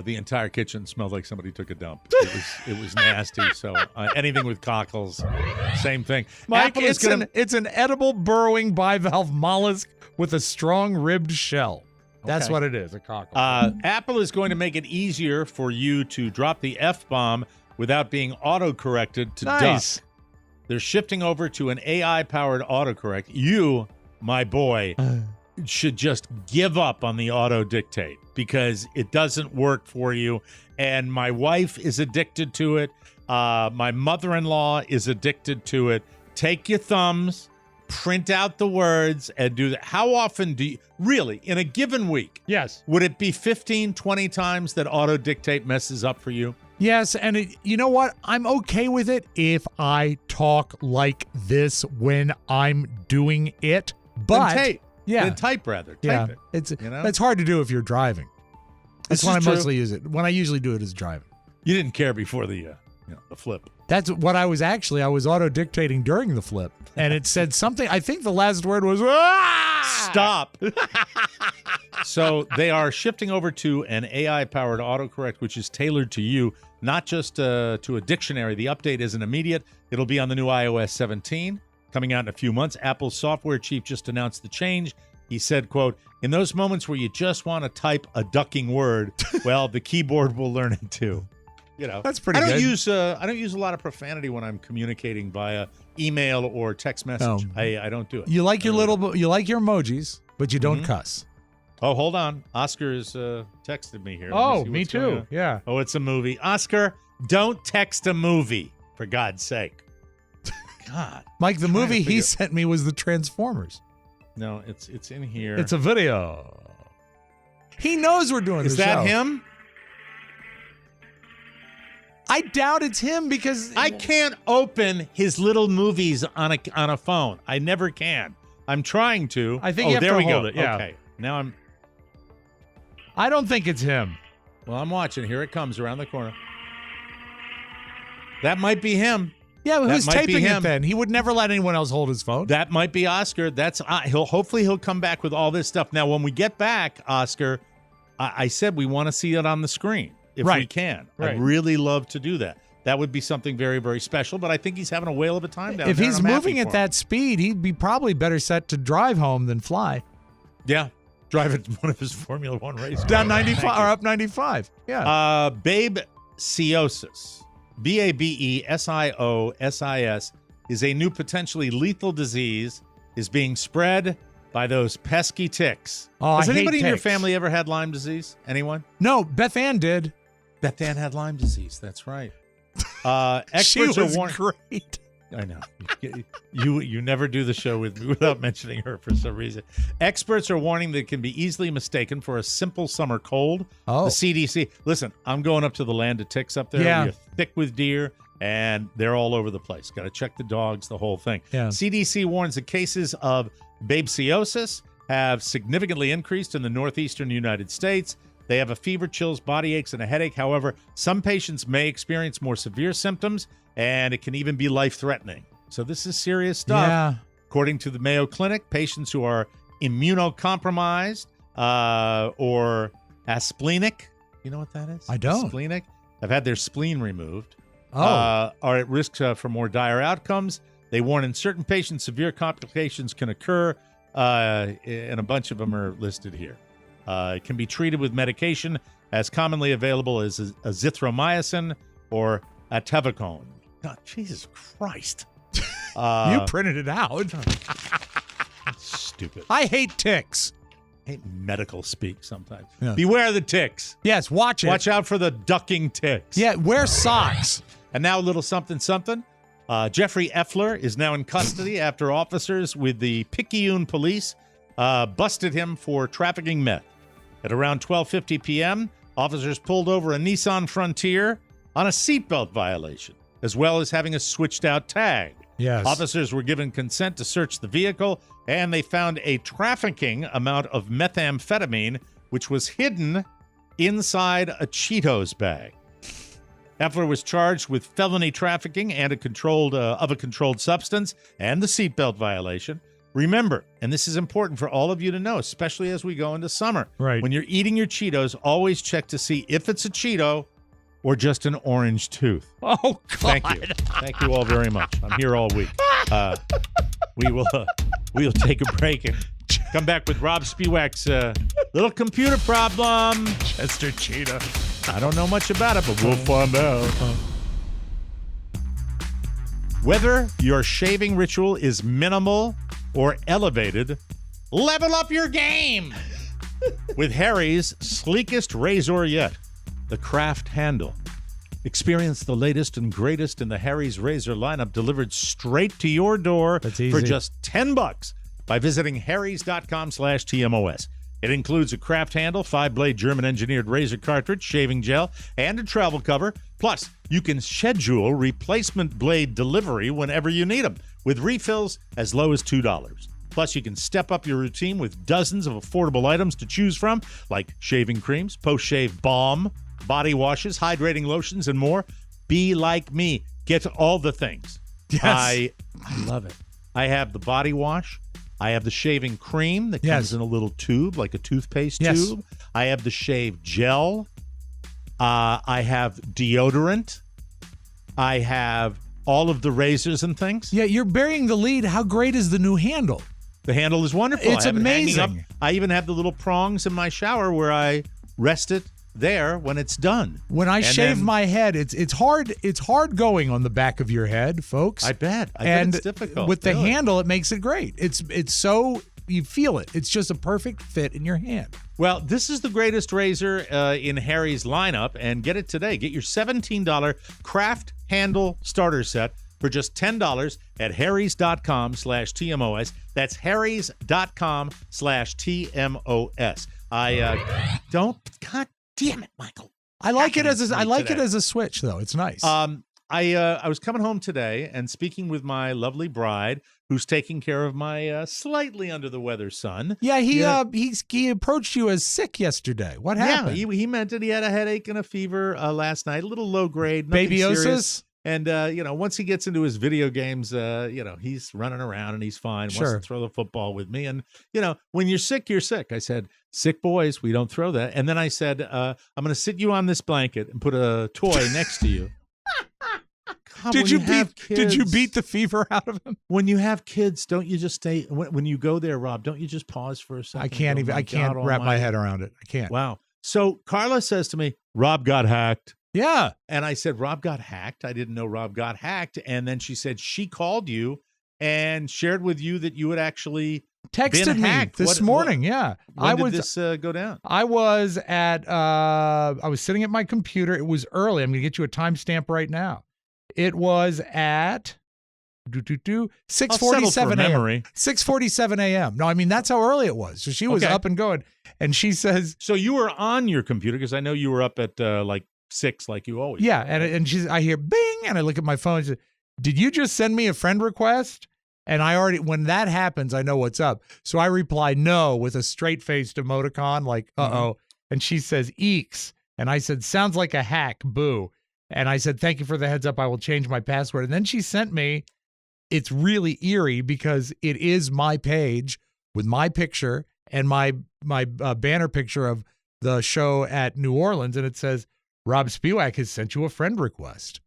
S3: the entire kitchen smelled like somebody took a dump. It was nasty. So anything with cockles, same thing.
S4: Mike,
S3: Apple is
S4: it's an edible burrowing bivalve mollusk with a strong ribbed shell. That's
S3: Okay.
S4: what it is, a cockle.
S3: Apple is going to make it easier for you to drop the F-bomb without being auto-corrected to
S4: Nice.
S3: duck. They're shifting over to an AI-powered autocorrect. You, my boy, should just give up on the auto-dictate because it doesn't work for you. And my wife is addicted to it. My mother-in-law is addicted to it. Take your thumbs, print out the words, and do that. How often do you, really, in a given week,
S4: Yes.
S3: would it be 15, 20 times that auto-dictate messes up for you?
S4: Yes, and you know what? I'm okay with it if I talk like this when I'm doing it. But
S3: Then
S4: yeah,
S3: type rather.
S4: yeah,
S3: Type it.
S4: it's
S3: you know?
S4: it's hard to do if you're driving. That's
S3: This
S4: when I
S3: is true.
S4: mostly use it. When I usually do it is driving.
S3: You didn't care before the flip.
S4: That's what I was auto dictating during the flip, and it said something. I think the last word was "Ah!"
S3: Stop. So they are shifting over to an AI-powered autocorrect, which is tailored to you, not just to a dictionary. The update isn't immediate. It'll be on the new iOS 17, coming out in a few months. Apple's software chief just announced the change. He said, quote, "In those moments where you just want to type a ducking word, well, the keyboard will learn it too." You know,
S4: That's pretty
S3: I don't
S4: good.
S3: use a lot of profanity when I'm communicating via email or text message.
S4: No.
S3: I don't do it.
S4: You like your you like your emojis, but you don't cuss.
S3: Oh, hold on. Oscar has texted me here. Let
S4: Oh,
S3: see
S4: me
S3: what's going
S4: too.
S3: on.
S4: Yeah.
S3: Oh, it's a movie. Oscar, don't text a movie, for God's sake. God.
S4: Mike, the
S3: Trying to
S4: movie he
S3: figure-
S4: sent me was The Transformers.
S3: No, it's in here.
S4: It's a video. He knows we're doing
S3: Is
S4: the
S3: that
S4: show.
S3: him?
S4: I doubt it's him because
S3: I can't open his little movies on a phone. I never can. I'm trying to.
S4: I think you have
S3: there
S4: to
S3: we
S4: hold
S3: go.
S4: it, yeah.
S3: Okay. Now
S4: I don't think it's him.
S3: I'm watching. Here it comes around the corner. That might be him.
S4: Yeah, but
S3: That
S4: who's
S3: might be
S4: taping it
S3: him.
S4: then? He would never let anyone else hold his phone.
S3: That might be Oscar. That's hopefully he'll come back with all this stuff. Now, when we get back, Oscar, I said we want to see it on the screen if we
S4: Right.
S3: can.
S4: Right.
S3: I'd really love to do that. That would be something very, very special. But I think he's having a whale of a time down
S4: If
S3: there.
S4: he's
S3: and I'm
S4: moving
S3: happy
S4: at
S3: for him.
S4: that speed, he'd be probably better set to drive home than fly.
S3: Yeah, drive it one of his Formula One races
S4: Down 95 or up 95. Yeah.
S3: Babesiosis, Babesiosis, is a new potentially lethal disease. Is being spread by those pesky ticks.
S4: Oh,
S3: Has
S4: I hate
S3: anybody in your
S4: ticks.
S3: family ever had Lyme disease? Anyone?
S4: No, Beth Ann did.
S3: Beth Ann had Lyme disease. That's right.
S4: She
S3: Experts
S4: was
S3: are warning.
S4: great.
S3: I know. You never do the show with me without mentioning her for some reason. Experts are warning that it can be easily mistaken for a simple summer cold.
S4: Oh.
S3: The CDC. Listen, I'm going up to the land of ticks up there.
S4: Yeah.
S3: We're thick with deer, and they're all over the place. Got to check the dogs, the whole thing.
S4: Yeah.
S3: CDC warns that cases of babesiosis have significantly increased in the northeastern United States. They have a fever, chills, body aches, and a headache. However, some patients may experience more severe symptoms, and it can even be life-threatening. So this is serious stuff.
S4: Yeah.
S3: According to the Mayo Clinic, patients who are immunocompromised or asplenic, you know what that is?
S4: I don't.
S3: Asplenic, have had their spleen removed,
S4: Oh.
S3: are at risk for more dire outcomes. They warn in certain patients, severe complications can occur, and a bunch of them are listed here. It can be treated with medication as commonly available as azithromycin or atevocone. God, Jesus Christ.
S4: You printed it out.
S3: Stupid.
S4: I hate ticks.
S3: I hate medical speak sometimes.
S4: Yeah.
S3: Beware the ticks.
S4: Yes, watch it.
S3: Watch out for the ducking ticks.
S4: Yeah, wear socks.
S3: And now a little something, something. Jeffrey Effler is now in custody after officers with the Picayune police busted him for trafficking meth. At around 12:50 p.m., officers pulled over a Nissan Frontier on a seatbelt violation, as well as having a switched-out tag.
S4: Yes.
S3: Officers were given consent to search the vehicle, and they found a trafficking amount of methamphetamine, which was hidden inside a Cheetos bag. Effler was charged with felony trafficking and a controlled substance and the seatbelt violation. Remember, and this is important for all of you to know, especially as we go into summer.
S4: Right.
S3: When you're eating your Cheetos, always check to see if it's a Cheeto or just an orange tooth.
S4: Oh, God.
S3: Thank you. Thank you all very much. I'm here all week. We'll take a break and come back with Robb Spiewak's little computer problem.
S4: Chester Cheetah.
S3: I don't know much about it, but we'll find out. Whether your shaving ritual is minimal or elevated, level up your game with Harry's sleekest razor yet, the Craft Handle. Experience the latest and greatest in the Harry's razor lineup delivered straight to your door
S4: That's
S3: for
S4: easy.
S3: just $10 by visiting harrys.com/TMOS. It includes a Craft Handle, 5-blade German-engineered razor cartridge, shaving gel, and a travel cover. Plus, you can schedule replacement blade delivery whenever you need them, with refills as low as $2. Plus, you can step up your routine with dozens of affordable items to choose from, like shaving creams, post-shave balm, body washes, hydrating lotions, and more. Be like me. Get all the things.
S4: Yes.
S3: I love it. I have the body wash. I have the shaving cream that comes
S4: Yes.
S3: in a little tube, like a toothpaste
S4: Yes.
S3: tube. I have the shave gel. I have deodorant. I have all of the razors and things.
S4: Yeah, you're burying the lead. How great is the new handle?
S3: The handle is wonderful.
S4: It's
S3: I have it hanging
S4: amazing.
S3: up. I even have the little prongs in my shower where I rest it there when it's done.
S4: When I
S3: And
S4: shave
S3: then-
S4: my head, it's hard going on the back of your head, folks.
S3: I bet. I
S4: and
S3: bet it's difficult.
S4: with the
S3: really.
S4: handle, it makes it great. It's so you feel it. It's just a perfect fit in your hand.
S3: Well, this is the greatest razor in Harry's lineup, and get it today. Get your $17 craft handle starter set for just $10 at harrys.com/TMOS. That's harrys.com/TMOS. God damn it, Michael.
S4: I like it as a switch though. It's nice.
S3: I was coming home today and speaking with my lovely bride, who's taking care of my slightly under the weather son.
S4: Yeah, he approached you as sick yesterday. What happened?
S3: Yeah, he meant it. He had a headache and a fever last night, a little low grade, nothing serious.
S4: Babyosis?
S3: And once he gets into his video games, he's running around and he's fine.
S4: Sure.
S3: Wants to throw the football with me. And when you're sick, you're sick. I said, sick boys, we don't throw that. And then I said, I'm going to sit you on this blanket and put a toy next to you. God,
S4: did you beat the fever out of him?
S3: When you have kids, don't you just stay? When you go there, Rob, don't you just pause for a second?
S4: I can't wrap my head around it. I can't.
S3: Wow. So Carla says to me, Rob got hacked.
S4: Yeah.
S3: And I said, Rob got hacked. I didn't know Rob got hacked. And then she said she called you and shared with you that you had actually
S4: texted me this morning. Yeah.
S3: When did this go down?
S4: I was sitting at my computer. It was early. I'm going to get you a timestamp right now. It was at 6:47 a.m. 6:47 a.m. No, I mean, that's how early it was. So she was up and going. And she says,
S3: so you were on your computer, because I know you were up at 6 like you always.
S4: Yeah, and I hear bing, and I look at my phone and say, did you just send me a friend request? And when that happens, I know what's up. So I reply no with a straight-faced emoticon like, uh-oh. And she says, eeks. And I said, sounds like a hack, boo. And I said, thank you for the heads up. I will change my password. And then she sent me, it's really eerie because it is my page with my picture and my banner picture of the show at New Orleans. And it says, Robb Spiewak has sent you a friend request.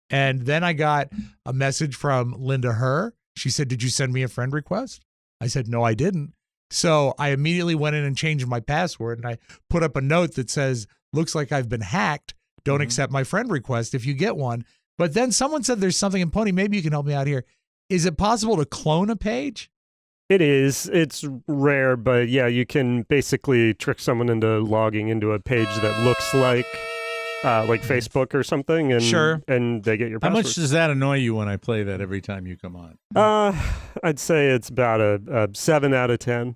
S4: And then I got a message from Linda Herr. She said, did you send me a friend request? I said, no, I didn't. So I immediately went in and changed my password. And I put up a note that says, looks like I've been hacked. Don't accept my friend request if you get one. But then someone said there's something in Pony. Maybe you can help me out here. Is it possible to clone a page?
S2: It is. It's rare, but yeah, you can basically trick someone into logging into a page that looks like Facebook or something, and and they get your password.
S3: How much does that annoy you when I play that every time you come on?
S2: I'd say it's about a 7 out of 10.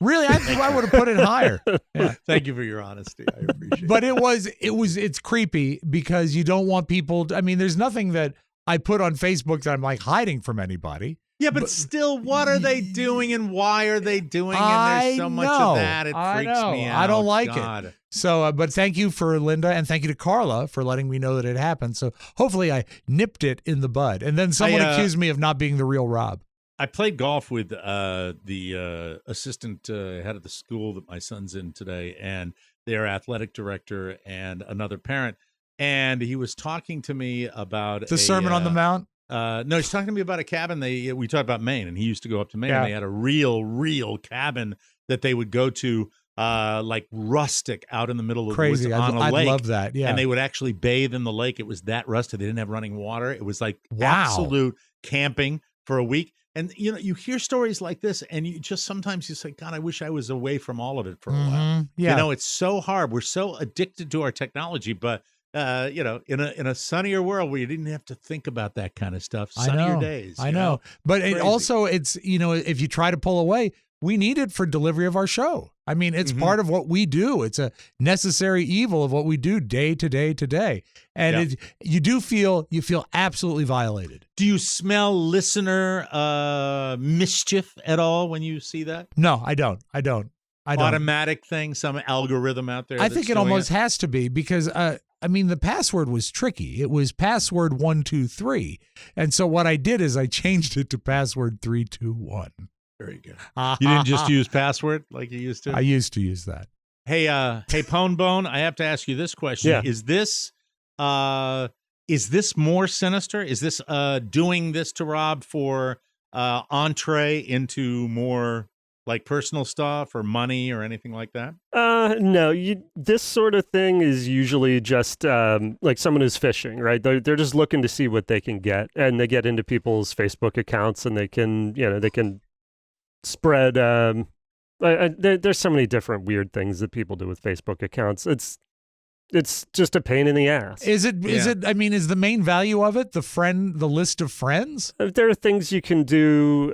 S4: Really? I would have put it higher. Yeah.
S3: Thank you for your honesty. I appreciate it.
S4: But it's creepy because you don't want people I mean, there's nothing that I put on Facebook that I'm like hiding from anybody.
S3: Yeah, but still, what are they doing and why are they doing? And there's so much of that. It freaks me out.
S4: I don't like it. So, but thank you for Linda, and thank you to Carla for letting me know that it happened. So hopefully I nipped it in the bud. And then someone accused me of not being the real Rob.
S3: I played golf with the assistant head of the school that my son's in today, and their athletic director and another parent. And he was talking to me about
S4: the Sermon on the Mount.
S3: No, he's talking to me about a cabin. We talked about Maine, and he used to go up to Maine. Yeah. And they had a real cabin that they would go to, like rustic out in the middle of the woods on a lake.
S4: I love that. Yeah,
S3: and they would actually bathe in the lake. It was that rusted. They didn't have running water. It was like absolute camping for a week. And you hear stories like this, and sometimes you say, God, I wish I was away from all of it for a while.
S4: Yeah,
S3: it's so hard. We're so addicted to our technology, but. In a sunnier world where you didn't have to think about that kind of stuff, sunnier days.
S4: I know. But it's if you try to pull away, we need it for delivery of our show. I mean, it's part of what we do. It's a necessary evil of what we do day to day to day. And you feel absolutely violated.
S3: Do you smell listener mischief at all when you see that?
S4: No, I don't.
S3: Automatic thing, some algorithm out there.
S4: I think it almost has to be because the password was tricky. It was password 123, and so what I did is I changed it to password 321.
S3: Very good. You didn't just use password like you used to?
S4: I used to use that.
S3: Hey, Pone Bone, I have to ask you this question.
S2: Yeah.
S3: Is this more sinister? Is this doing this to Rob for entree into more like personal stuff or money or anything like that?
S2: No, this sort of thing is usually just like someone who's fishing, right? They're just looking to see what they can get, and they get into people's Facebook accounts, and they can spread. There's so many different weird things that people do with Facebook accounts. It's just a pain in the ass.
S4: Is it? I mean, is the main value of it the list of friends?
S2: There are things you can do,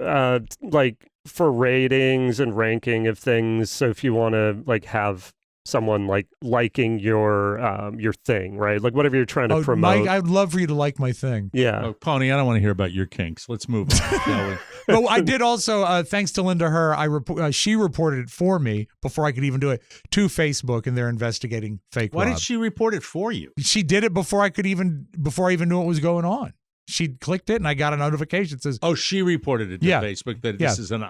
S2: like for ratings and ranking of things. So if you want to like have someone like liking your thing, right? Like whatever you're trying to promote.
S4: Mike, I'd love for you to like my thing.
S2: Yeah.
S3: Oh, Pony, I don't want to hear about your kinks. Let's move on, shall we?
S4: But I did also, thanks to Linda Her, she reported it for me before I could even do it to Facebook, and they're investigating fake
S3: Why
S4: Rob.
S3: did she report it for you?
S4: She did it before I even knew what was going on. She clicked it, and I got a notification that says,
S3: "Oh, she reported it to
S4: Yeah.
S3: Facebook that this is an."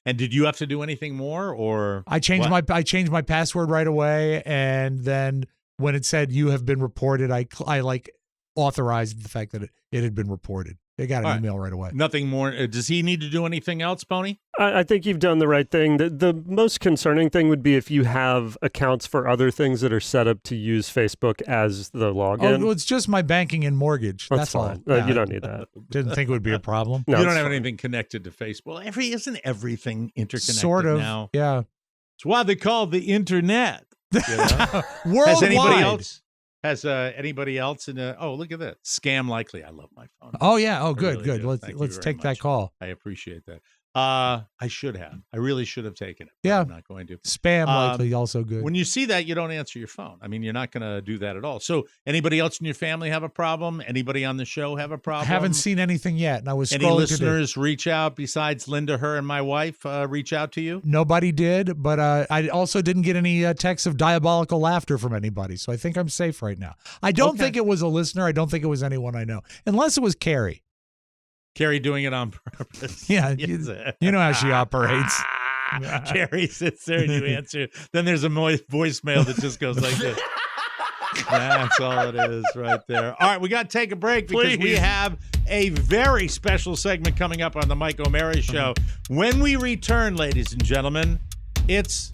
S3: And did you have to do anything more, or
S4: I changed my password right away, and then when it said you have been reported, I like authorized the fact that it had been reported. They got an email right away.
S3: Nothing more. Does he need to do anything else, Pony?
S2: I think you've done the right thing. The most concerning thing would be if you have accounts for other things that are set up to use Facebook as the login.
S4: Oh, well, it's just my banking and mortgage. That's all.
S2: fine. You don't need that.
S4: Didn't think it would be a problem.
S2: No,
S3: you don't
S2: it's
S3: have
S2: fine.
S3: anything connected to Facebook. Isn't everything interconnected
S4: Sort of.
S3: now?
S4: Yeah.
S3: It's why they call it the internet. You know?
S4: Worldwide.
S3: Has anybody else? Has anybody else in the? Oh, look at that. Scam likely. I love my phone.
S4: Oh yeah. Oh,
S3: I
S4: good.
S3: really
S4: Good.
S3: do.
S4: Let's
S3: Thank you
S4: let's
S3: very
S4: take that
S3: much.
S4: call.
S3: I appreciate that. I should have. I really should have taken it.
S4: Yeah.
S3: I'm not going to.
S4: Spam likely also good.
S3: When you see that, you don't answer your phone. I mean, you're not going to do that at all. So, anybody else in your family have a problem? Anybody on the show have a problem?
S4: Haven't seen anything yet, and I was
S3: Any
S4: scrolling
S3: listeners reach out besides Linda, Her, and my wife reach out to you?
S4: Nobody did, but I also didn't get any texts of diabolical laughter from anybody, so I think I'm safe right now. I don't think it was a listener. I don't think it was anyone I know, unless it was Carrie.
S3: Carrie doing it on purpose.
S4: Yeah, you know how she operates.
S3: Carrie sits there and you answer. Then there's a voicemail that just goes like this. That's all it is right there. All right, we got to take a break because we have a very special segment coming up on the Mike O'Mara Show. When we return, ladies and gentlemen, it's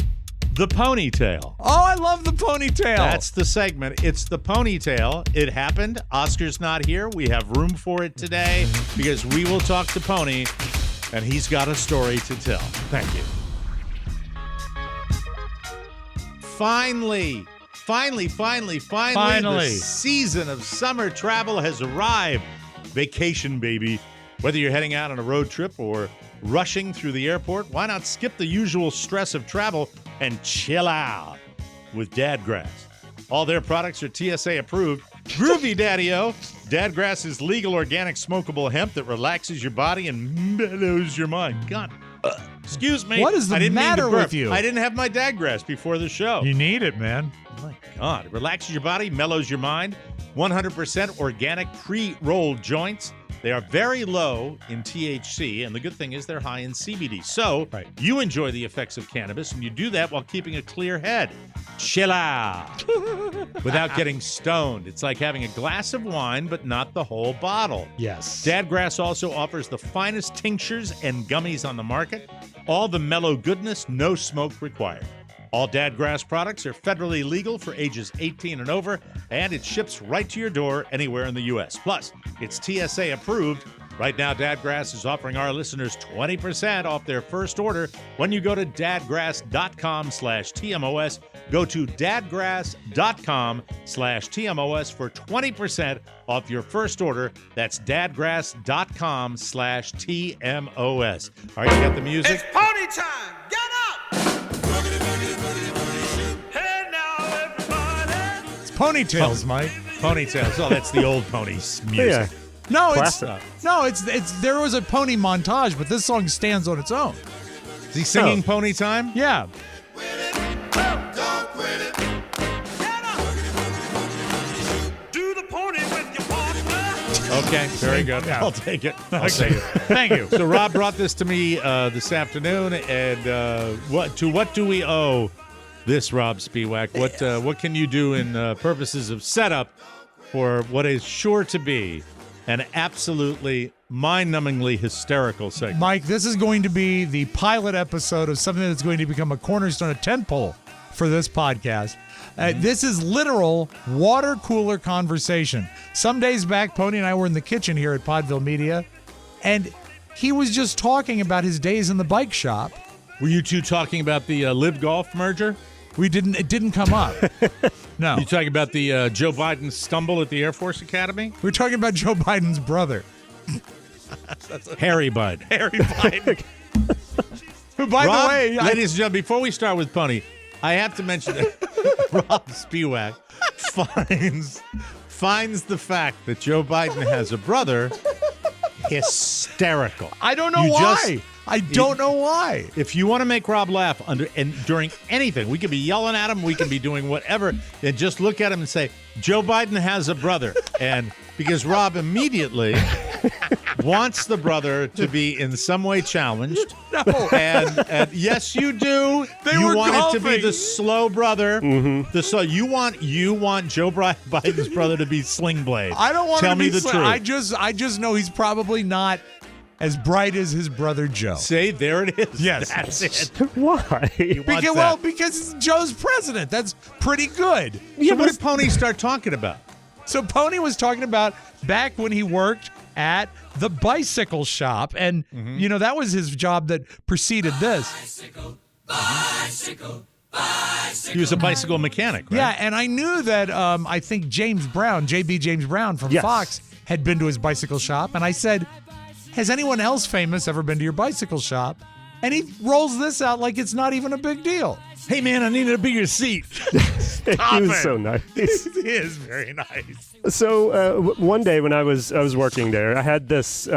S3: the ponytail.
S4: Oh, I love the ponytail.
S3: That's the segment. It's the ponytail. It happened. Oscar's not here. We have room for it today because we will talk to Pony, and he's got a story to tell. Thank you. Finally, the season of summer travel has arrived. Vacation, baby. Whether you're heading out on a road trip or rushing through the airport, why not skip the usual stress of travel and chill out with Dadgrass? All their products are TSA approved. Groovy Daddy-O. Dadgrass is legal organic smokable hemp that relaxes your body and mellows your mind. God, excuse me.
S4: What is the matter with you?
S3: I didn't have my Dadgrass before the show.
S4: You need it, man.
S3: My God. It relaxes your body, mellows your mind. 100% organic pre-rolled joints. They are very low in THC, and the good thing is they're high in CBD. So you enjoy the effects of cannabis, and you do that while keeping a clear head. Chill out without getting stoned. It's like having a glass of wine, but not the whole bottle.
S4: Yes.
S3: Dadgrass also offers the finest tinctures and gummies on the market. All the mellow goodness, no smoke required. All Dadgrass products are federally legal for ages 18 and over, and it ships right to your door anywhere in the U.S. Plus, it's TSA approved. Right now, Dadgrass is offering our listeners 20% off their first order when you go to dadgrass.com/TMOS. Go to dadgrass.com/TMOS for 20% off your first order. That's dadgrass.com/TMOS. All right, you got the music?
S10: It's party time! Get up! Hey now, everybody!
S4: It's ponytails, Mike.
S3: Ponytails. Oh, that's the old Pony's music.
S2: Yeah.
S4: No,
S2: Classic.
S4: it's there was a pony montage, but this song stands on its own.
S3: Is he singing Pony Time?
S4: Yeah.
S10: Do the pony with your partner!
S3: Okay, very good.
S4: Yeah.
S3: I'll take it. I'll take it.
S4: Thank you.
S3: So Rob brought this to me this afternoon, and what do we owe this, Rob Spiewak? What can you do in purposes of setup for what is sure to be an absolutely mind-numbingly hysterical segment?
S4: Mike, this is going to be the pilot episode of something that's going to become a cornerstone, a tentpole for this podcast. This is literal water cooler conversation. Some days back, Pony and I were in the kitchen here at Podville Media, and he was just talking about his days in the bike shop.
S3: Were you two talking about the Live Golf merger?
S4: It didn't come up. No.
S3: You talking about the Joe Biden stumble at the Air Force Academy?
S4: We're talking about Joe Biden's brother.
S3: Harry Bud.
S4: Harry Biden. Who, by
S3: Rob,
S4: the way,
S3: ladies and gentlemen, before we start with Pony, I have to mention that Rob Spiewak finds the fact that Joe Biden has a brother hysterical.
S4: I don't know why. I don't know why.
S3: If you want to make Rob laugh during anything, we could be yelling at him, we can be doing whatever, and just look at him and say, Joe Biden has a brother. And because Rob immediately wants the brother to be in some way challenged.
S4: No.
S3: And yes, you do. You want it to be the slow brother. Mm-hmm. You want Joe Biden's brother to be Sling Blade.
S4: I don't want
S3: Tell
S4: him to
S3: me
S4: be
S3: the truth.
S4: I just know he's probably not as bright as his brother Joe.
S3: See, there it is.
S4: Yes.
S3: That's it.
S2: Why?
S4: Because Joe's president. That's pretty good.
S3: So what did Pony start talking about?
S4: So Pony was talking about back when he worked at the bicycle shop. And, that was his job that preceded this.
S3: Bicycle. He was a bicycle mechanic, right?
S4: Yeah, and I knew that I think JB James Brown from Fox had been to his bicycle shop. And I said, has anyone else famous ever been to your bicycle shop? And he rolls this out like it's not even a big deal.
S3: Hey, man, I needed a bigger seat.
S2: He was so nice.
S3: He is very nice.
S2: So one day when I was working there, I had this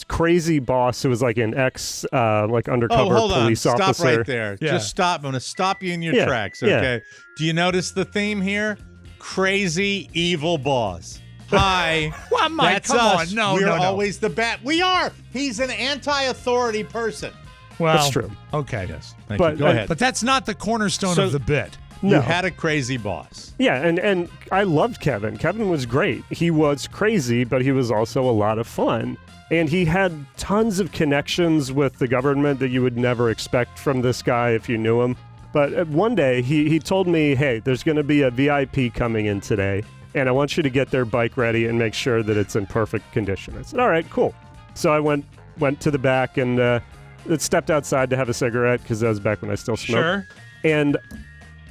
S2: crazy boss who was like an undercover police officer.
S3: Stop right there.
S2: Yeah.
S3: Just stop. I'm going to stop you in your tracks, okay?
S2: Yeah.
S3: Do you notice the theme here? Crazy, evil boss. Hi.
S4: Well, Mike,
S3: that's
S4: come
S3: us.
S4: on. No,
S3: We're
S4: no.
S3: always the bad. We are. He's an anti-authority person.
S4: Well,
S2: that's true.
S4: Okay.
S3: Yes. Thank you. Go ahead.
S4: But that's not the cornerstone of the bit.
S3: You
S2: No.
S3: had a crazy boss.
S2: Yeah, and I loved Kevin. Kevin was great. He was crazy, but he was also a lot of fun. And he had tons of connections with the government that you would never expect from this guy if you knew him. But one day, he told me, hey, there's going to be a VIP coming in today, and I want you to get their bike ready and make sure that it's in perfect condition. I said, all right, cool. So I went to the back and stepped outside to have a cigarette because that was back when I still smoked.
S3: Sure.
S2: And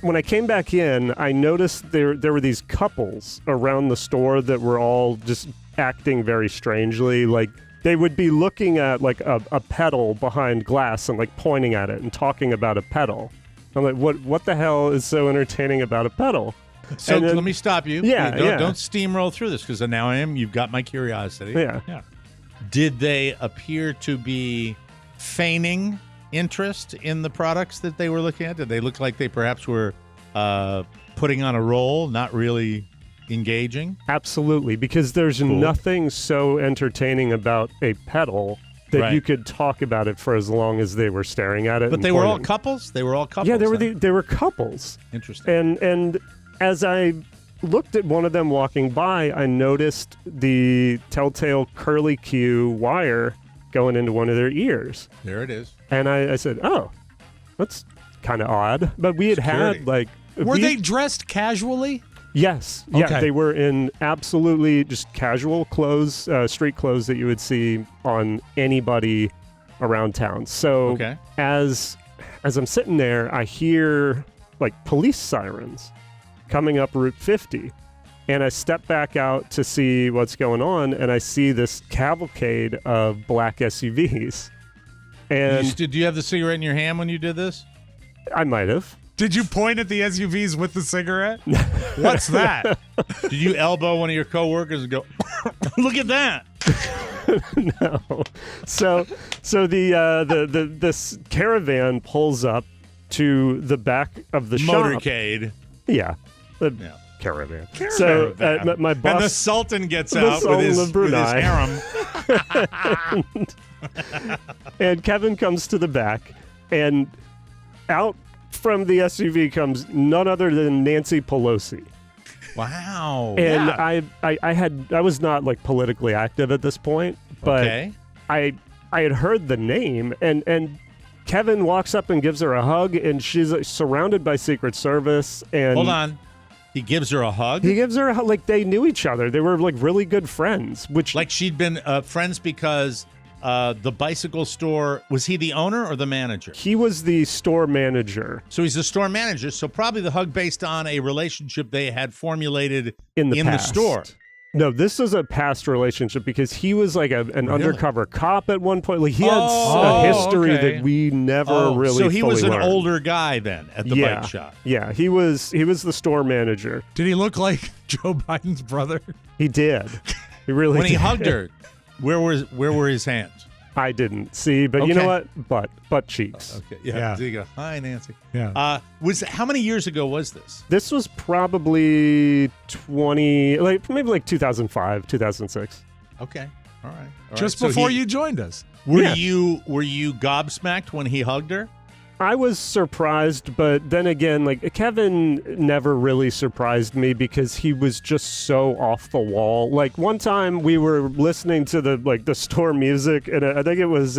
S2: when I came back in, I noticed there were these couples around the store that were all just acting very strangely. Like they would be looking at like a pedal behind glass and like pointing at it and talking about a pedal. I'm like, what the hell is so entertaining about a pedal?
S3: So
S2: then,
S3: let me stop you.
S2: Yeah,
S3: Don't steamroll through this because now you've got my curiosity.
S2: Yeah.
S3: Did they appear to be feigning interest in the products that they were looking at? Did they look like they perhaps were putting on a role, not really engaging?
S2: Absolutely, because there's nothing so entertaining about a pedal that you could talk about it for as long as they were staring at it.
S3: But they were all couples? They were all couples?
S2: Yeah, they were couples.
S3: Interesting.
S2: And as I looked at one of them walking by, I noticed the telltale curly Q wire going into one of their ears.
S3: There it is.
S2: And I said, oh, that's kind of odd. But we had like...
S4: Were they dressed casually?
S2: Yes.
S4: Okay.
S2: Yeah, they were in absolutely just casual clothes, street clothes that you would see on anybody around town. So as I'm sitting there, I hear like police sirens coming up Route 50. And I step back out to see what's going on, and I see this cavalcade of black SUVs. And
S3: did you have the cigarette in your hand when you did this?
S2: I might have.
S4: Did you point at the SUVs with the cigarette? What's that?
S3: Did you elbow one of your coworkers and go, look at that?
S2: No. So this caravan pulls up to the back of the shop.
S3: Motorcade.
S2: Yeah. Caravan. So my boss...
S3: And the Sultan gets out with his harem.
S2: And Kevin comes to the back, and out from the SUV comes none other than Nancy Pelosi.
S3: Wow.
S2: And I was not like politically active at this point, but I had heard the name, and Kevin walks up and gives her a hug, and she's like, surrounded by Secret Service. And
S3: hold on. He gives her a hug?
S2: He gives her a hug. Like, they knew each other. They were, like, really good friends. Which,
S3: like, she'd been friends because the bicycle store. Was he the owner or the manager?
S2: He was the store manager.
S3: So he's the store manager. So probably the hug based on a relationship they had formulated
S2: in the
S3: the store.
S2: No, this was a past relationship because he was like an undercover cop at one point. Like he had a history that we never really.
S3: So he was an
S2: learned.
S3: older guy then at the bike shop.
S2: Yeah, he was the store manager.
S4: Did he look like Joe Biden's brother?
S2: He did. He really.
S3: When
S2: did.
S3: he hugged her, where were his hands?
S2: I didn't see, but you know what? Butt cheeks.
S3: Okay. Yeah. There you go. Hi, Nancy.
S4: Yeah.
S3: How many years ago was this?
S2: This was probably 20, 2005, 2006.
S3: Okay. All right.
S4: Just before you joined us.
S3: Were you gobsmacked when he hugged her?
S2: I was surprised, but then again, like Kevin never really surprised me because he was just so off the wall. Like one time we were listening to the store music, and I think it was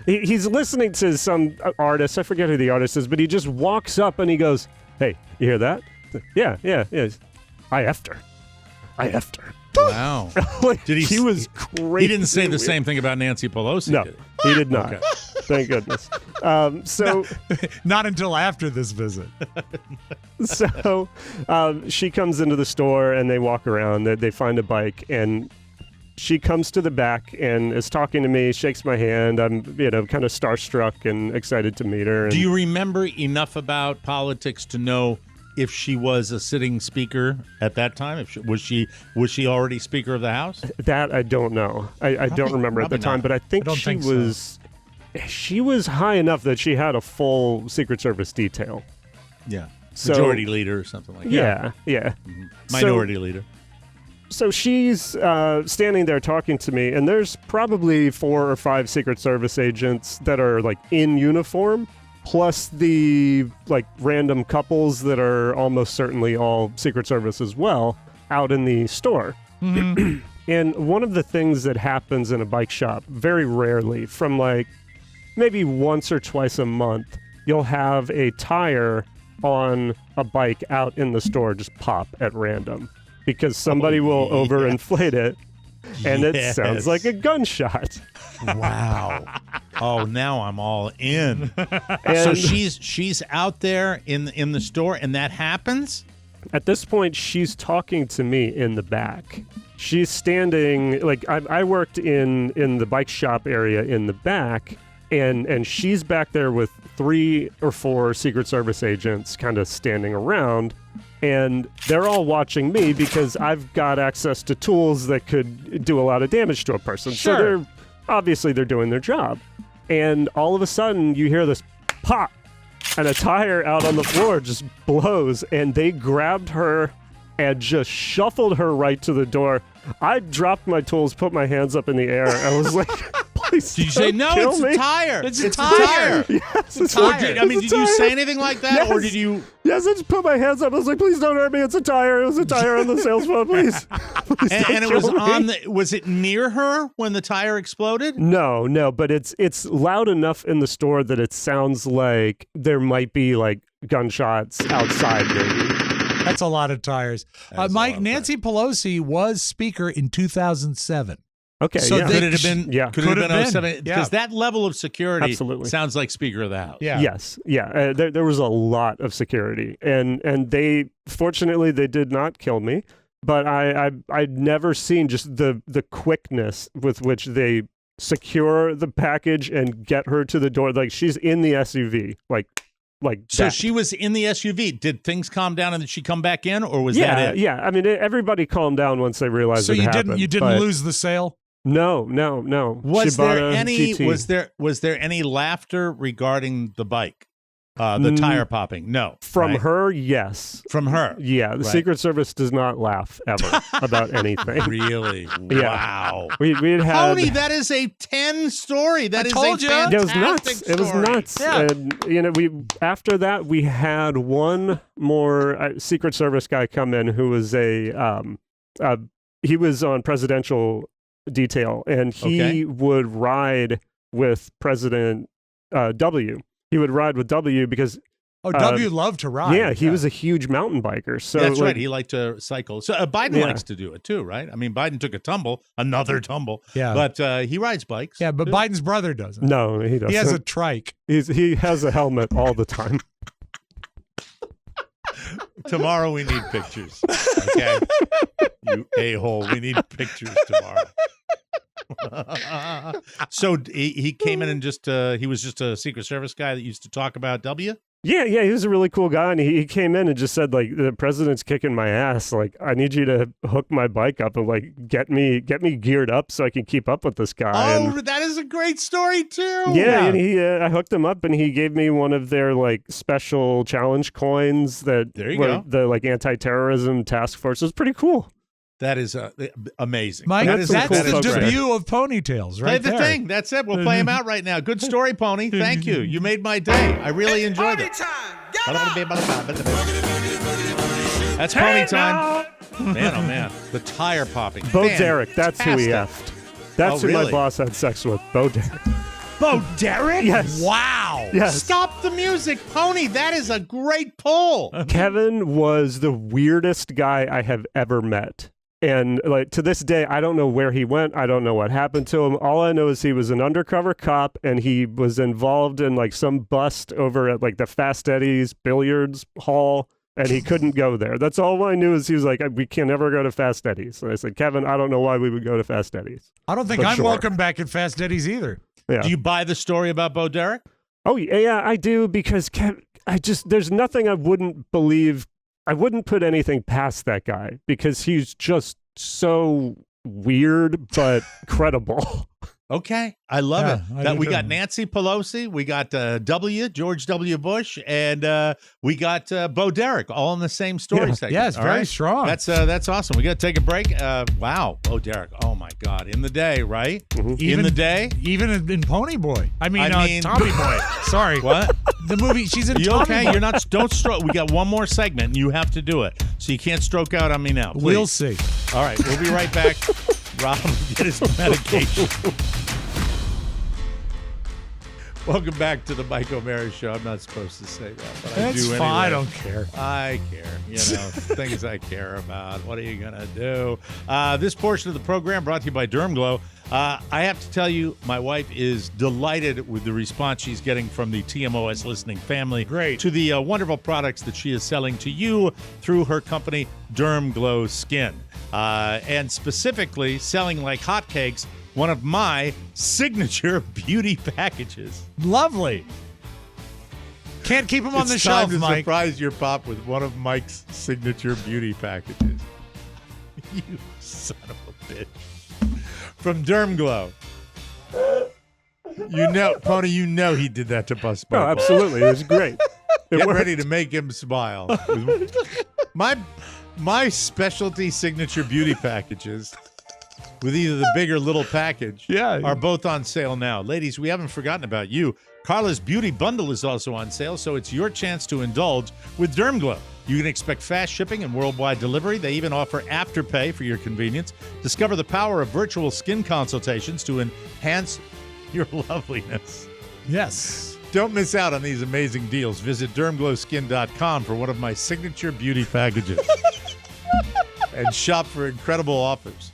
S2: he's listening to some artist. I forget who the artist is, but he just walks up and he goes, "Hey, you hear that? Yeah. I effed her.
S3: Wow.
S2: Like, he was crazy.
S3: He didn't say the same thing about Nancy Pelosi.
S2: No,
S3: did
S2: he did not. Okay. Thank goodness. So
S4: not until after this visit.
S2: So she comes into the store and they walk around. They find a bike and she comes to the back and is talking to me, shakes my hand. I'm, kind of starstruck and excited to meet her.
S3: Do you remember enough about politics to know if she was a sitting speaker at that time? Was she already Speaker of the House?
S2: That I don't know. I don't remember at the time, but I think she was. So. She was high enough that she had a full Secret Service detail.
S3: Yeah, majority leader or something like that.
S2: Yeah.
S3: Mm-hmm. Minority leader.
S2: So she's standing there talking to me, and there's probably 4 or 5 Secret Service agents that are like in uniform. Plus the random couples that are almost certainly all Secret Service as well out in the store. Mm-hmm. And one of the things that happens in a bike shop very rarely, from maybe once or twice a month, you'll have a tire on a bike out in the store just pop at random because somebody will overinflate it. And it sounds like a gunshot.
S3: Wow. Oh, now I'm all in. So she's out there in the store, and that happens?
S2: At this point, she's talking to me in the back. She's standing, I worked in the bike shop area in the back, and she's back there with 3 or 4 Secret Service agents kind of standing around. And they're all watching me because I've got access to tools that could do a lot of damage to a person.
S3: Sure.
S2: So they're doing their job. And all of a sudden you hear this pop and a tire out on the floor just blows, and they grabbed her and just shuffled her right to the door. I dropped my tools, put my hands up in the air. I was like, please.
S3: Did you say, no, it's a tire?
S4: It's a tire.
S2: Yes,
S3: it's a tire. Did you say anything like that?
S2: Yes.
S3: Or did you?
S2: Yes, I just put my hands up. I was like, please don't hurt me. It's a tire. It was a tire on the sales phone, please.
S3: And it was on was it near her when the tire exploded?
S2: No, but it's loud enough in the store that it sounds like there might be gunshots outside maybe.
S4: That's a lot of tires. Mike, Nancy Pelosi was Speaker in 2007.
S2: Okay,
S3: so
S2: yeah.
S3: could it have been?
S2: Yeah,
S3: could it have been 07? Because that level of security
S2: absolutely
S3: sounds like Speaker of the House.
S4: Yeah.
S2: Yes, yeah. There was a lot of security, and they fortunately they did not kill me, but I'd never seen just the quickness with which they secure the package and get her to the door. She's in the SUV,
S3: So she was in the SUV. Did things calm down and did she come back in, or was that it?
S2: Yeah. I mean, everybody calmed down once they realized it happened.
S4: So you didn't lose the sale?
S2: No.
S3: Was there any laughter regarding the bike, the tire popping? No.
S2: From her, yes.
S3: From her,
S2: yeah. The Secret Service does not laugh ever about anything.
S3: Really?
S2: Yeah.
S3: Wow.
S2: We had
S3: Tony, that is a 10 story. That is a fantastic
S2: It was nuts.
S3: story.
S2: It was nuts.
S4: Yeah.
S2: And after that we had one more Secret Service guy come in who was he was on presidential detail, and he would ride with President W. He would ride with W because
S4: Oh, W loved to ride.
S2: Yeah, he was a huge mountain biker. So
S3: that's right. He liked to cycle. So Biden
S2: Yeah.
S3: likes to do it too, right? I mean, Biden took a tumble, another tumble.
S4: Yeah.
S3: But he rides bikes.
S4: Yeah, but
S3: too.
S4: Biden's brother doesn't.
S2: No, he doesn't.
S4: He has a trike.
S2: He has a helmet all the time.
S3: Tomorrow we need pictures. Okay, you a-hole. We need pictures tomorrow. So he came in and just he was just a Secret Service guy that used to talk about W.
S2: Yeah, he was a really cool guy, and he came in and just said, like, the president's kicking my ass. Like, I need you to hook my bike up and like get me geared up so I can keep up with this guy.
S3: Oh,
S2: And,
S3: that is a great story too.
S2: yeah, and I hooked him up, and he gave me one of their like special challenge coins that
S3: There you
S2: were
S3: go.
S2: the like anti-terrorism task force. It was pretty cool.
S3: That is amazing.
S4: Mike,
S2: That's
S4: that's
S2: some cool
S4: the
S2: stuff.
S4: debut of Ponytails,
S3: Play
S4: right
S3: the
S4: there.
S3: thing. That's it. We'll play him out right now. Good story, Pony. Thank you. You made my day. I really enjoyed it. That's Pony time. Man, oh man. The tire popping.
S2: Bo Derek, that's who he
S3: Fantastic.
S2: effed. That's
S3: Oh,
S2: who my
S3: really?
S2: boss had sex with. Bo Derek.
S3: Bo Derek?
S2: Yes.
S4: Wow.
S2: Yes.
S3: Stop the music, Pony. That is a great pull.
S2: Kevin was the weirdest guy I have ever met. And like to this day, I don't know where he went. I don't know what happened to him. All I know is he was an undercover cop and he was involved in like some bust over at like the Fast Eddie's billiards hall and he couldn't go there. That's all I knew is he was like, we can never go to Fast Eddie's. So I said, Kevin, I don't know why we would go to Fast Eddie's.
S4: I don't think
S2: But
S4: I'm
S2: sure.
S4: welcome back at Fast Eddie's either.
S2: Yeah.
S3: Do you buy the story about Bo Derek?
S2: Oh yeah, I do because there's nothing I wouldn't believe. I wouldn't put anything past that guy because he's just so weird but credible.
S3: Okay. I love
S4: Yeah,
S3: it.
S4: I
S3: That
S4: do
S3: we
S4: too.
S3: got Nancy Pelosi, we got George W. Bush, and we got Bo Derek all in the same story
S2: Yeah.
S3: segment.
S4: Yeah, it's
S3: All
S4: very
S3: right?
S4: strong.
S3: That's awesome. We got to take a break. Wow. Bo Derek. Oh my God. In the day, right? In the day?
S4: Even in Pony Boy. I mean,
S3: mean-
S4: Tommy Boy. Sorry.
S3: What?
S4: The movie, she's in
S3: You
S4: Tommy
S3: okay?
S4: Boy.
S3: You're not. Don't stroke. We got one more segment, and you have to do it. So you can't stroke out on me now. Please.
S4: We'll see.
S3: All right, we'll be right back. Rob will get his medication. Welcome back to the Mike O'Mara Show. I'm not supposed to say that, but I
S4: That's
S3: do
S4: fine. I
S3: anyway.
S4: don't care.
S3: I care. You know, things I care about. What are you going to do? This portion of the program brought to you by Dermglow. I have to tell you, my wife is delighted with the response she's getting from the TMOS listening family.
S4: Great.
S3: To the wonderful products that she is selling to you through her company, Dermglow Skin. And specifically selling like hotcakes one of my signature beauty packages.
S4: Lovely. Can't keep him on the
S3: It's
S4: shelf,
S3: time to
S4: Mike.
S3: surprise your pop with one of Mike's signature beauty packages. You son of a bitch. From Dermglow. You know, Pony, you know he did that to bust
S2: Oh,
S3: bubbles.
S2: absolutely. It was great. It
S3: Get
S2: worked.
S3: ready to make him smile. My specialty signature beauty packages with either the big or little package are both on sale now. Ladies, we haven't forgotten about you. Carla's Beauty Bundle is also on sale, so it's your chance to indulge with Dermglow. You can expect fast shipping and worldwide delivery. They even offer Afterpay for your convenience. Discover the power of virtual skin consultations to enhance your loveliness.
S4: Yes.
S3: Don't miss out on these amazing deals. Visit dermglowskin.com for one of my signature beauty packages and shop for incredible offers.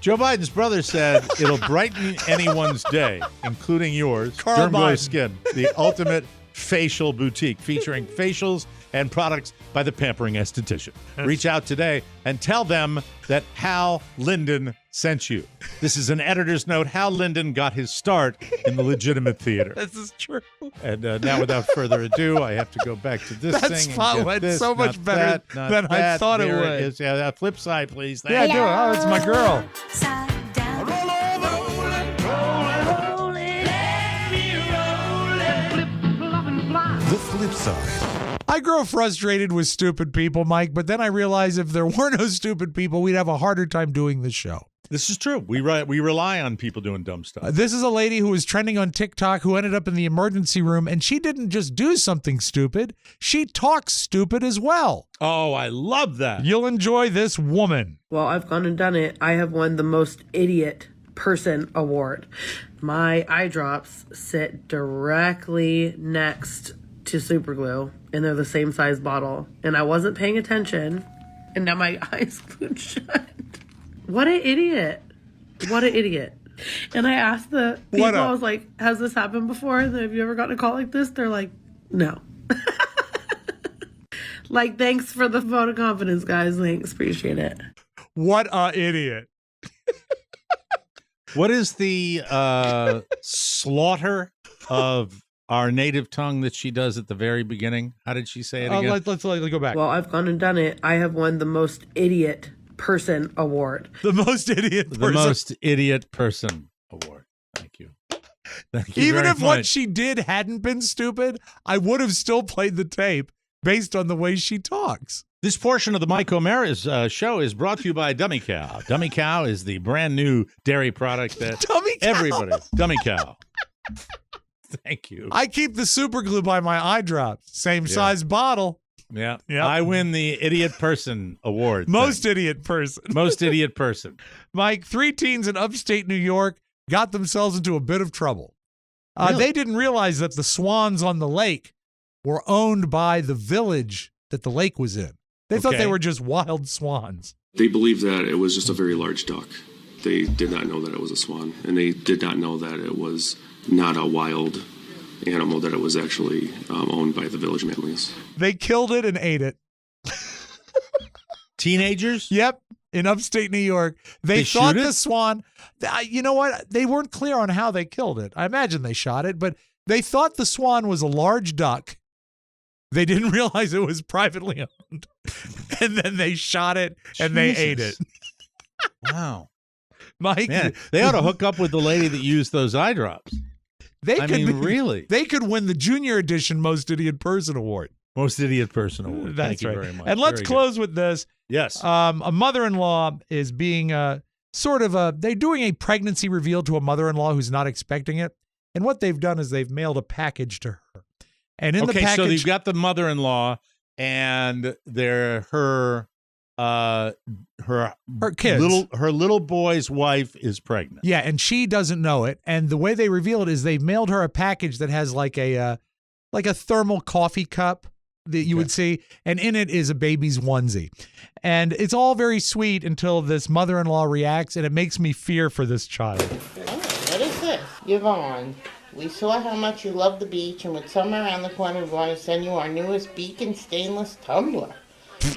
S3: Joe Biden's brother said it'll brighten anyone's day, including yours.
S4: Carl
S3: Dermglow
S4: Biden.
S3: Skin, the ultimate facial boutique featuring facials and products by the pampering esthetician. Reach out today and tell them that Hal Linden sent you. This is an editor's note. Hal Linden got his start in the legitimate theater.
S4: This is true.
S3: And now, without further ado, I have to go back to this
S4: That's
S3: thing. and
S4: fine.
S3: get
S4: It's
S3: this,
S4: so much
S3: not
S4: better
S3: that, not
S4: than I
S3: that.
S4: thought it
S3: There
S4: would.
S3: is. Yeah, flip side, please.
S4: Yeah,
S3: Thank
S4: do it. Oh, it's my girl.
S11: The flip side.
S4: I grow frustrated with stupid people, Mike, but then I realize if there were no stupid people, we'd have a harder time doing this show.
S3: This is true. We rely on people doing dumb stuff.
S4: This is a lady who was trending on TikTok who ended up in the emergency room, and she didn't just do something stupid. She talks stupid as well.
S3: Oh, I love that.
S4: You'll enjoy this woman.
S12: Well, I've gone and done it. I have won the most idiot person award. My eye drops sit directly next to super glue, and they're the same size bottle. And I wasn't paying attention, and now my eyes glued shut. What an idiot. What an idiot. And I asked the people, I was like, has this happened before? Have you ever gotten a call like this? They're like, no. Like, thanks for the vote of confidence, guys. Thanks. Appreciate it.
S4: What a idiot.
S3: What is the slaughter of our native tongue that she does at the very beginning? How did she say it again?
S4: Let's go back.
S12: Well, I've gone and done it. I have won the most idiot person award.
S4: The most idiot person.
S3: The most idiot person award. Thank you. Thank you.
S4: Even if
S3: much.
S4: what she did hadn't been stupid, I would have still played the tape based on the way she talks.
S3: This portion of the Mike O'Mara's show is brought to you by Dummy Cow. Dummy Cow is the brand new dairy product that Dummy Cow. Thank you.
S4: I keep the super glue by my eye drops. Same size bottle.
S3: Yeah. I win the idiot person award.
S4: Most idiot person.
S3: Most idiot person.
S4: Mike, 3 teens in upstate New York got themselves into a bit of trouble.
S3: Really?
S4: They didn't realize that the swans on the lake were owned by the village that the lake was in. They thought they were just wild swans.
S13: They believed that it was just a very large duck. They did not know that it was a swan, and they did not know that it was not a wild animal, that it was actually owned by the village Manleys.
S4: They killed it and ate it.
S3: Teenagers?
S4: Yep, in upstate New York. They thought the swan, you know what? They weren't clear on how they killed it. I imagine they shot it, but they thought the swan was a large duck. They didn't realize it was privately owned. And then they shot it and they ate it.
S3: Wow.
S4: Mike,
S3: man, they ought to hook up with the lady that used those eye drops. Really?
S4: They could win the junior edition Most Idiot Person Award.
S3: Most Idiot Person Award.
S4: That's
S3: Thank you
S4: right.
S3: very much.
S4: And let's close with this.
S3: Yes.
S4: A mother-in-law is being they're doing a pregnancy reveal to a mother-in-law who's not expecting it. And what they've done is they've mailed a package to her. And in the package,
S3: so you've got the mother-in-law and her kids. Her little boy's wife is pregnant.
S4: Yeah, and she doesn't know it. And the way they reveal it is they've mailed her a package that has like a thermal coffee cup that you would see, and in it is a baby's onesie. And it's all very sweet until this mother-in-law reacts, and it makes me fear for this child.
S14: What is this? Yvonne, we saw how much you love the beach, and with summer around the corner, we want to send you our newest Beacon stainless tumbler.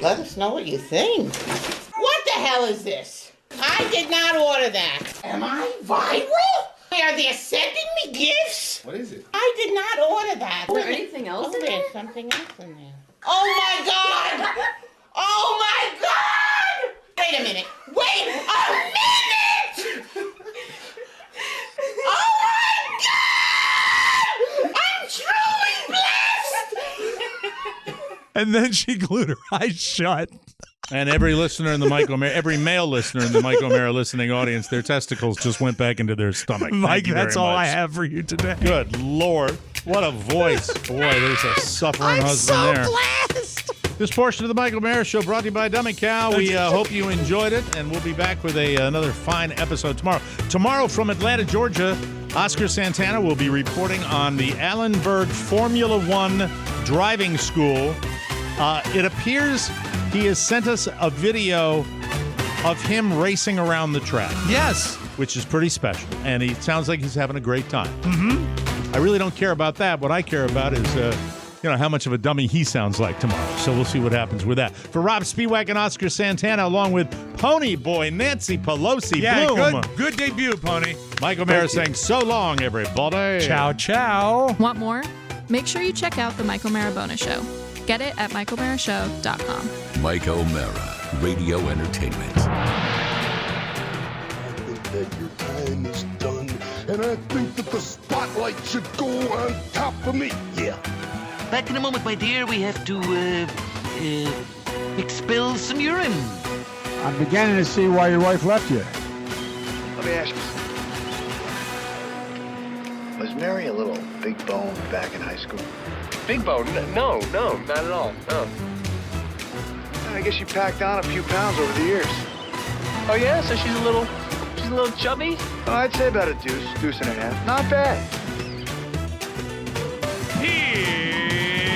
S14: Let us know what you think. What the hell is this? I did not order that. Am I viral? Are they sending me gifts?
S15: What is it?
S14: I did not order that.
S15: Is there anything else in there?
S14: There's something else in there. Oh my God! Oh my God! Wait a minute. Wait a minute! Oh my God! I'm truly blessed!
S4: And then she glued her eyes shut.
S3: And every listener in the Mike O'Mara, every male listener in the Mike O'Mara listening audience, their testicles just went back into their stomach.
S4: Mike, that's all I have for you today.
S3: Good Lord. What a voice. Boy, there's a suffering husband there.
S4: Blessed.
S3: This portion of the Mike O'Mara Show brought to you by Dummy Cow. We hope you enjoyed it, and we'll be back with another fine episode tomorrow. Tomorrow from Atlanta, Georgia, Oscar Santana will be reporting on the Allenberg Formula One driving school. It appears he has sent us a video of him racing around the track.
S4: Yes.
S3: Which is pretty special. And he sounds like he's having a great time.
S4: Mm-hmm.
S3: I really don't care about that. What I care about is, how much of a dummy he sounds like tomorrow. So we'll see what happens with that. For Robb Spiewak and Oscar Santana, along with Pony Boy Nancy Pelosi Bloom.
S4: Good debut, Pony.
S3: Mike O'Mara saying so long, everybody.
S4: Ciao, ciao.
S16: Want more? Make sure you check out the Mike O'Mara Bonus Show. Get it at MikeO'MaraShow.com.
S1: Mike O'Mara, Radio Entertainment.
S11: I think that your time is done, and I think that the spotlight should go on top of me. Yeah.
S17: Back in a moment, my dear. We have to, expel some urine.
S18: I'm beginning to see why your wife left you.
S19: Let me ask you something. Was Mary a little big bone back in high school?
S20: Big bone? No, not at all. No.
S19: I guess you packed on a few pounds over the years.
S20: Oh yeah, so she's a little chubby?
S19: Oh, I'd say about a deuce and a half. Not bad.
S4: Here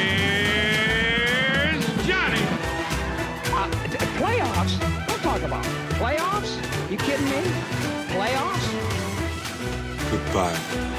S18: talking about? Playoffs? You kidding me? Playoffs?
S15: Goodbye.